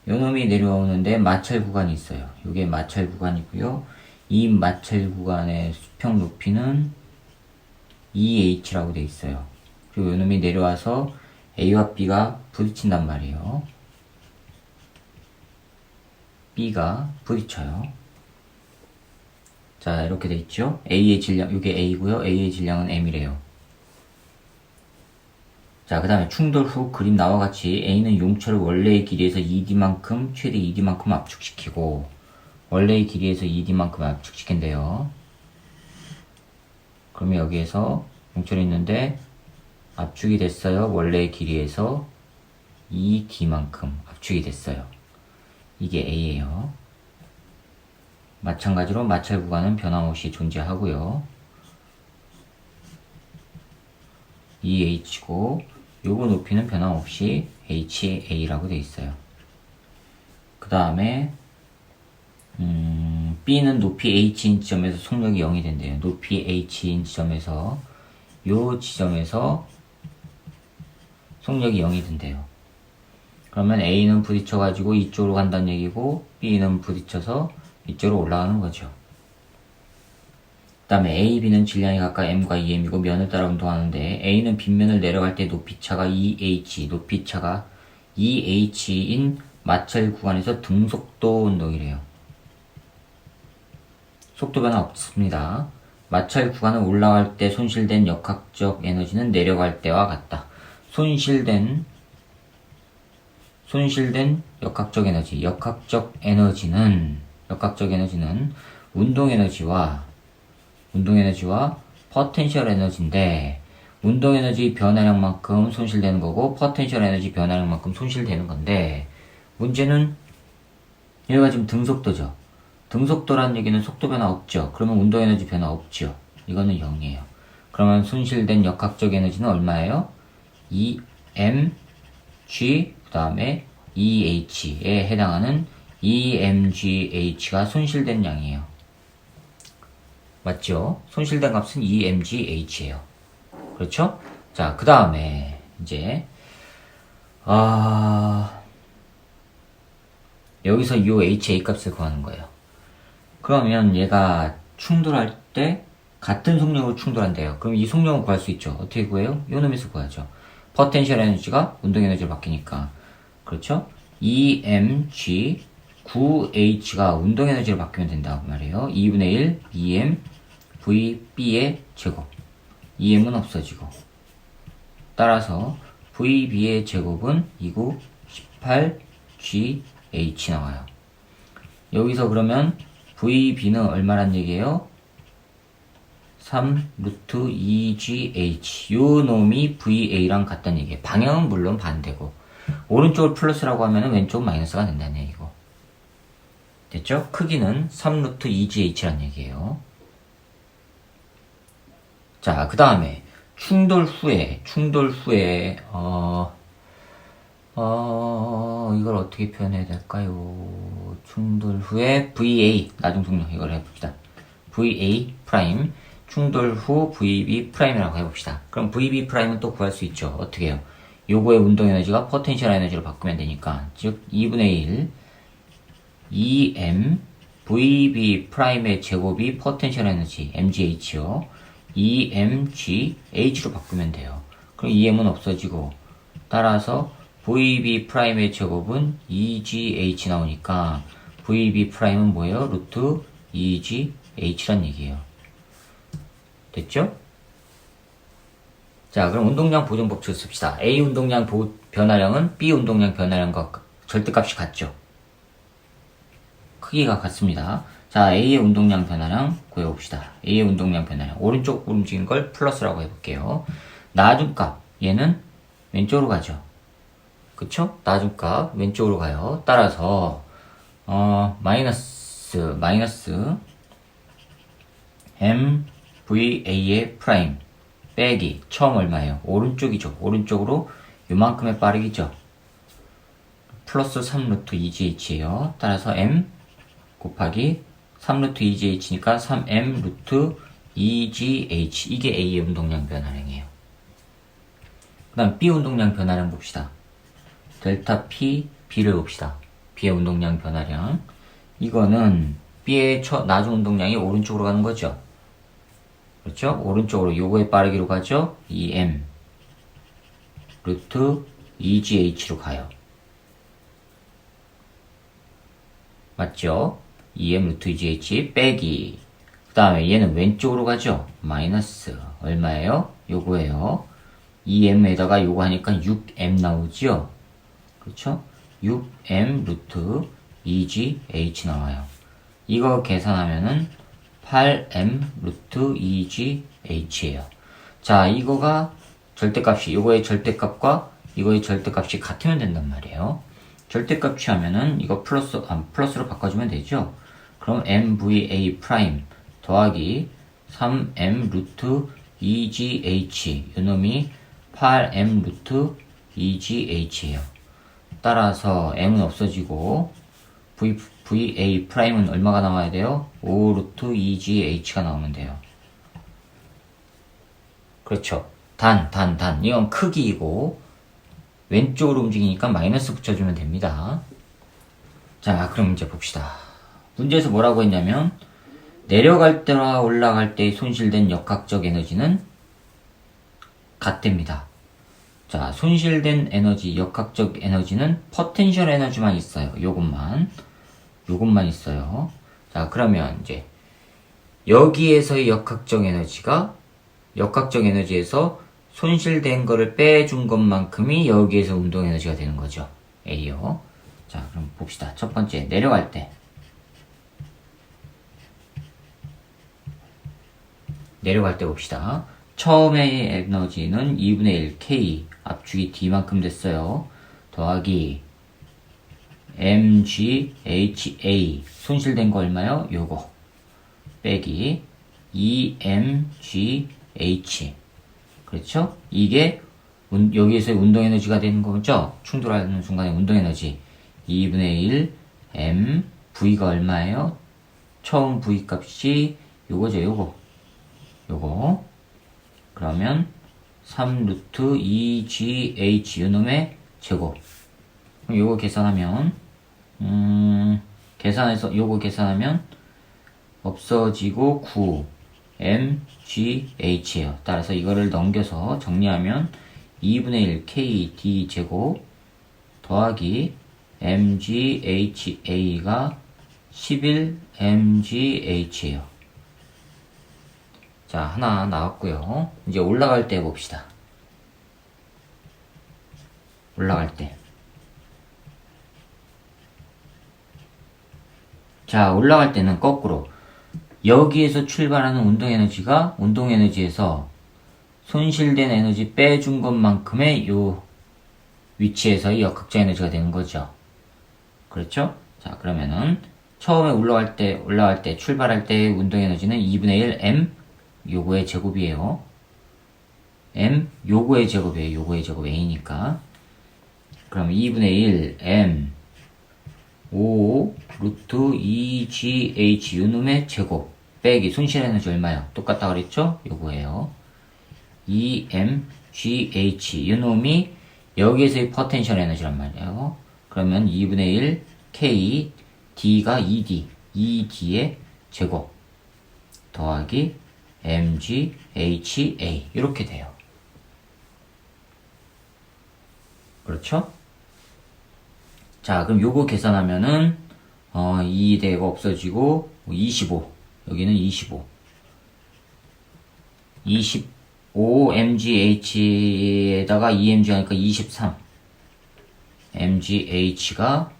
요놈이 내려오는데 마찰 구간이 있어요. 이게 마찰 구간이고요. 이 마찰 구간의 수평 높이는 2h라고 돼 있어요. 그리고 요놈이 내려와서 A와 B가 부딪힌단 말이에요. B가 부딪혀요. 자, 이렇게 돼 있죠. A의 질량, 이게 A고요. A의 질량은 M이래요. 자, 그 다음에 충돌 후 그림 나와 같이 A는 용철을 원래의 길이에서 2D만큼, 최대 2D만큼 압축시키고 원래의 길이에서 2D만큼 압축시킨대요. 그러면 여기에서 용철이 있는데 압축이 됐어요. 원래의 길이에서 2D만큼 압축이 됐어요. 이게 A예요. 마찬가지로 마찰 구간은 변함없이 존재하고요. 2H고 요거 높이는 변함없이 HA라고 되어 있어요. 그 다음에 B는 높이 H인 지점에서 속력이 0이 된대요. 높이 H인 지점에서 요 지점에서 속력이 0이 된대요. 그러면 A는 부딪혀가지고 이쪽으로 간다는 얘기고 B는 부딪혀서 이쪽으로 올라가는 거죠. 그 다음에 A, B는 질량이 각각 M과 2M이고 면을 따라 운동하는데 A는 빗면을 내려갈 때 높이차가 2H, 높이차가 2H인 마찰 구간에서 등속도 운동이래요. 속도 변화 없습니다. 마찰 구간을 올라갈 때 손실된 역학적 에너지는 내려갈 때와 같다. 손실된 역학적 에너지는 운동 에너지와 포텐셜 에너지인데 운동 에너지 변화량만큼 손실되는 거고 포텐셜 에너지 변화량만큼 손실되는 건데 문제는 여기가 지금 등속도죠. 등속도라는 얘기는 속도 변화 없죠. 그러면 운동 에너지 변화 없죠. 이거는 0이에요. 그러면 손실된 역학적 에너지는 얼마예요? 2mg 그 다음에 EH에 해당하는 EMGH가 손실된 양이에요. 맞죠? 손실된 값은 EMGH예요. 그렇죠? 자, 그 다음에 이제 여기서 이 HA 값을 구하는 거예요. 그러면 얘가 충돌할 때 같은 속력으로 충돌한대요. 그럼 이 속력을 구할 수 있죠. 어떻게 구해요? 요 놈에서 구하죠. 포텐셜 에너지가 운동 에너지로 바뀌니까. 그렇죠? EMG 9H가 운동 에너지로 바뀌면 된다고 말이에요. 2분의 1 EM VB의 제곱. EM은 없어지고. 따라서 VB의 제곱은 2구 18GH 나와요. 여기서 그러면 VB는 얼마란 얘기예요? 3 루트 2GH. 요 놈이 VA랑 같다는 얘기예요. 방향은 물론 반대고. 오른쪽을 플러스라고 하면 왼쪽은 마이너스가 된다는 얘기고. 됐죠? 크기는 3 루트 2GH란 얘기예요. 자, 그 다음에 충돌 후에 이걸 어떻게 표현해야 될까요? 충돌 후에 VA, 나중속력 이걸 해봅시다. VA 프라임, 충돌 후 VB 프라임이라고 해봅시다. 그럼 VB 프라임은 또 구할 수 있죠. 어떻게 해요? 요거의 운동 에너지가 포텐셜 에너지로 바꾸면 되니까, 즉 2분의 1 EM VB 프라임의 제곱이 포텐셜 에너지 MGH요. EMGH로 바꾸면 돼요. 그럼 EM은 없어지고, 따라서 VB 프라임의 제곱은 EGH 나오니까 VB 프라임은 뭐예요? 루트 EGH란 얘기예요. 됐죠? 자, 그럼 운동량 보존 법칙을 씁시다. A 운동량 변화량은 B 운동량 변화량과 절대값이 같죠? 크기가 같습니다. 자, A의 운동량 변화량 구해봅시다. A의 운동량 변화량. 오른쪽 움직인 걸 플러스라고 해볼게요. 나중값, 얘는 왼쪽으로 가죠. 그쵸? 나중값, 왼쪽으로 가요. 따라서, 마이너스, MVA의 프라임, 빼기, 처음 얼마예요? 오른쪽이죠. 오른쪽으로 요만큼의 빠르기죠. 플러스 3 루트 2GH예요. 따라서 M 곱하기 3 루트 2GH니까 3M 루트 2GH. 이게 A의 운동량 변화량이에요. 그 다음 B 운동량 변화량 봅시다. 델타 P, B를 봅시다. B의 운동량 변화량. 이거는 B의 나중 운동량이 오른쪽으로 가는 거죠. 그렇죠? 오른쪽으로 요거의 빠르기로 가죠. 2M 루트 2GH로 가요. 맞죠? 2M 루트 2GH 빼기. 그 다음에 얘는 왼쪽으로 가죠. 마이너스 얼마예요? 요거예요. 2M에다가 요거 하니까 6M 나오죠. 그렇죠? 6M 루트 2GH 나와요. 이거 계산하면은 8M 루트 2GH예요. 자, 이거가 절대값이, 요거의 절대값과 이거의 절대값이 같으면 된단 말이에요. 절대값 취하면은 이거 플러스로 바꿔주면 되죠. 그럼 MVA 프라임 더하기 3M 루트 2GH, 요놈이 8M 루트 2GH예요. 따라서 M은 없어지고 VA 프라임은 얼마가 나와야 돼요? 5 루트 2GH가 나오면 돼요. 그렇죠. 이건 크기이고 왼쪽으로 움직이니까 마이너스 붙여주면 됩니다. 자, 그럼 문제 봅시다. 문제에서 뭐라고 했냐면 내려갈 때와 올라갈 때의 손실된 역학적 에너지는 같답니다. 자, 손실된 에너지, 역학적 에너지는 포텐셜 에너지만 있어요. 요것만 있어요. 자, 그러면 이제 여기에서의 역학적 에너지에서 손실된 거를 빼준 것만큼이 여기에서 운동 에너지가 되는 거죠. A요. 자, 그럼 봅시다. 첫 번째, 내려갈 때 봅시다. 처음의 에너지는 2분의 1 K, 압축이 D만큼 됐어요. 더하기 MGHA, 손실된 거 얼마요? 요거 빼기 EMGH. 그렇죠? 이게 여기에서의 운동 에너지가 되는 거죠? 충돌하는 순간의 운동 에너지 2분의 1 M V가 얼마예요? 처음 V 값이 요거죠. 요거 그러면 3 루트 2GH 요놈의 제곱. 그럼 요거 계산하면 요거 계산하면 없어지고 9 MGH예요. 따라서 이거를 넘겨서 정리하면 2분의 1 KD 제곱 더하기 MGHA가 11 MGH예요. 자, 하나 나왔고요. 이제 올라갈 때 봅시다. 올라갈 때. 자, 올라갈 때는 거꾸로. 여기에서 출발하는 운동에너지가 운동에너지에서 손실된 에너지 빼준 것만큼의 요 위치에서의 역학적 에너지가 되는 거죠. 그렇죠? 자, 그러면은 처음에 올라갈 때 출발할 때 운동에너지는 2분의 1 m 요거의 제곱이에요. m 요거의 제곱이에요. 요거의 제곱 a니까. 그럼 2분의 1 m 5 루트 2gh 요놈의 제곱 빼기 손실 에너지 얼마요? 똑같다 그랬죠? 요거예요. 2mgh 요놈이 여기에서의 포텐셜 에너지란 말이에요. 그러면 2분의 1 k d가 2d 2d의 제곱 더하기 mgha 이렇게 돼요. 그렇죠? 자, 그럼 요거 계산하면은 2대가 없어지고 25 여기는 25 mgh에다가 2mg 하니까 23 mgh가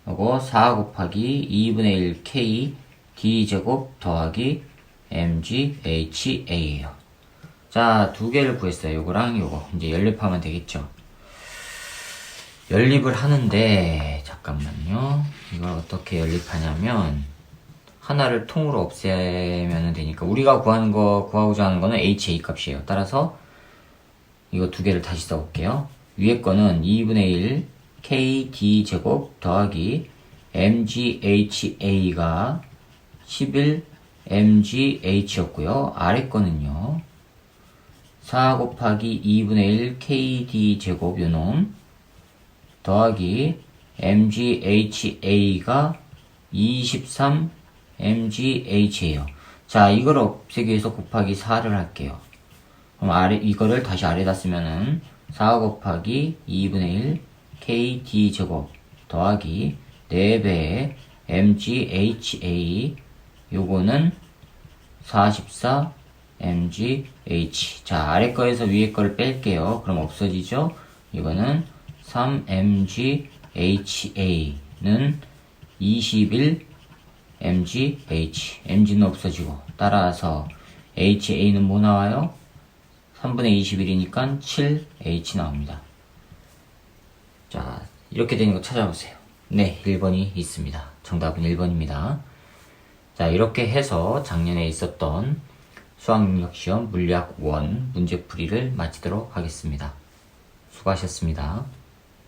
요거 4 곱하기 2분의 1 k d제곱 더하기 mgha예요. 자, 두 개를 구했어요. 요거랑 요거. 이제 연립하면 되겠죠. 연립을 하는데 잠깐만요. 이걸 어떻게 연립하냐면 하나를 통으로 없애면 되니까 우리가 구하고자 하는 거는 ha 값이에요. 따라서 이거 두 개를 다시 써볼게요. 위에 거는 2분의 1 k d 제곱 더하기 mgha가 11 mgh였고요. 아래 거는요 4 곱하기 2분의 1 k d 제곱 요놈 더하기 mgha가 23 mgh예요. 자, 이걸 없애기 위해서 곱하기 4를 할게요. 그럼 이거를 다시 아래다 쓰면은 4 곱하기 2분의 1 k d 제곱 더하기 4배의 mgha 요거는 44 mgh. 자, 아래 거에서 위에 거를 뺄게요. 그럼 없어지죠? 이거는 3mgha는 21 mgh. mg는 없어지고 따라서 ha는 뭐 나와요? 3분의 21이니까 7h 나옵니다. 자, 이렇게 되는 거 찾아보세요. 네, 1번이 있습니다. 정답은 1번입니다. 자, 이렇게 해서 작년에 있었던 수학능력시험 물리학 1 문제풀이를 마치도록 하겠습니다. 수고하셨습니다.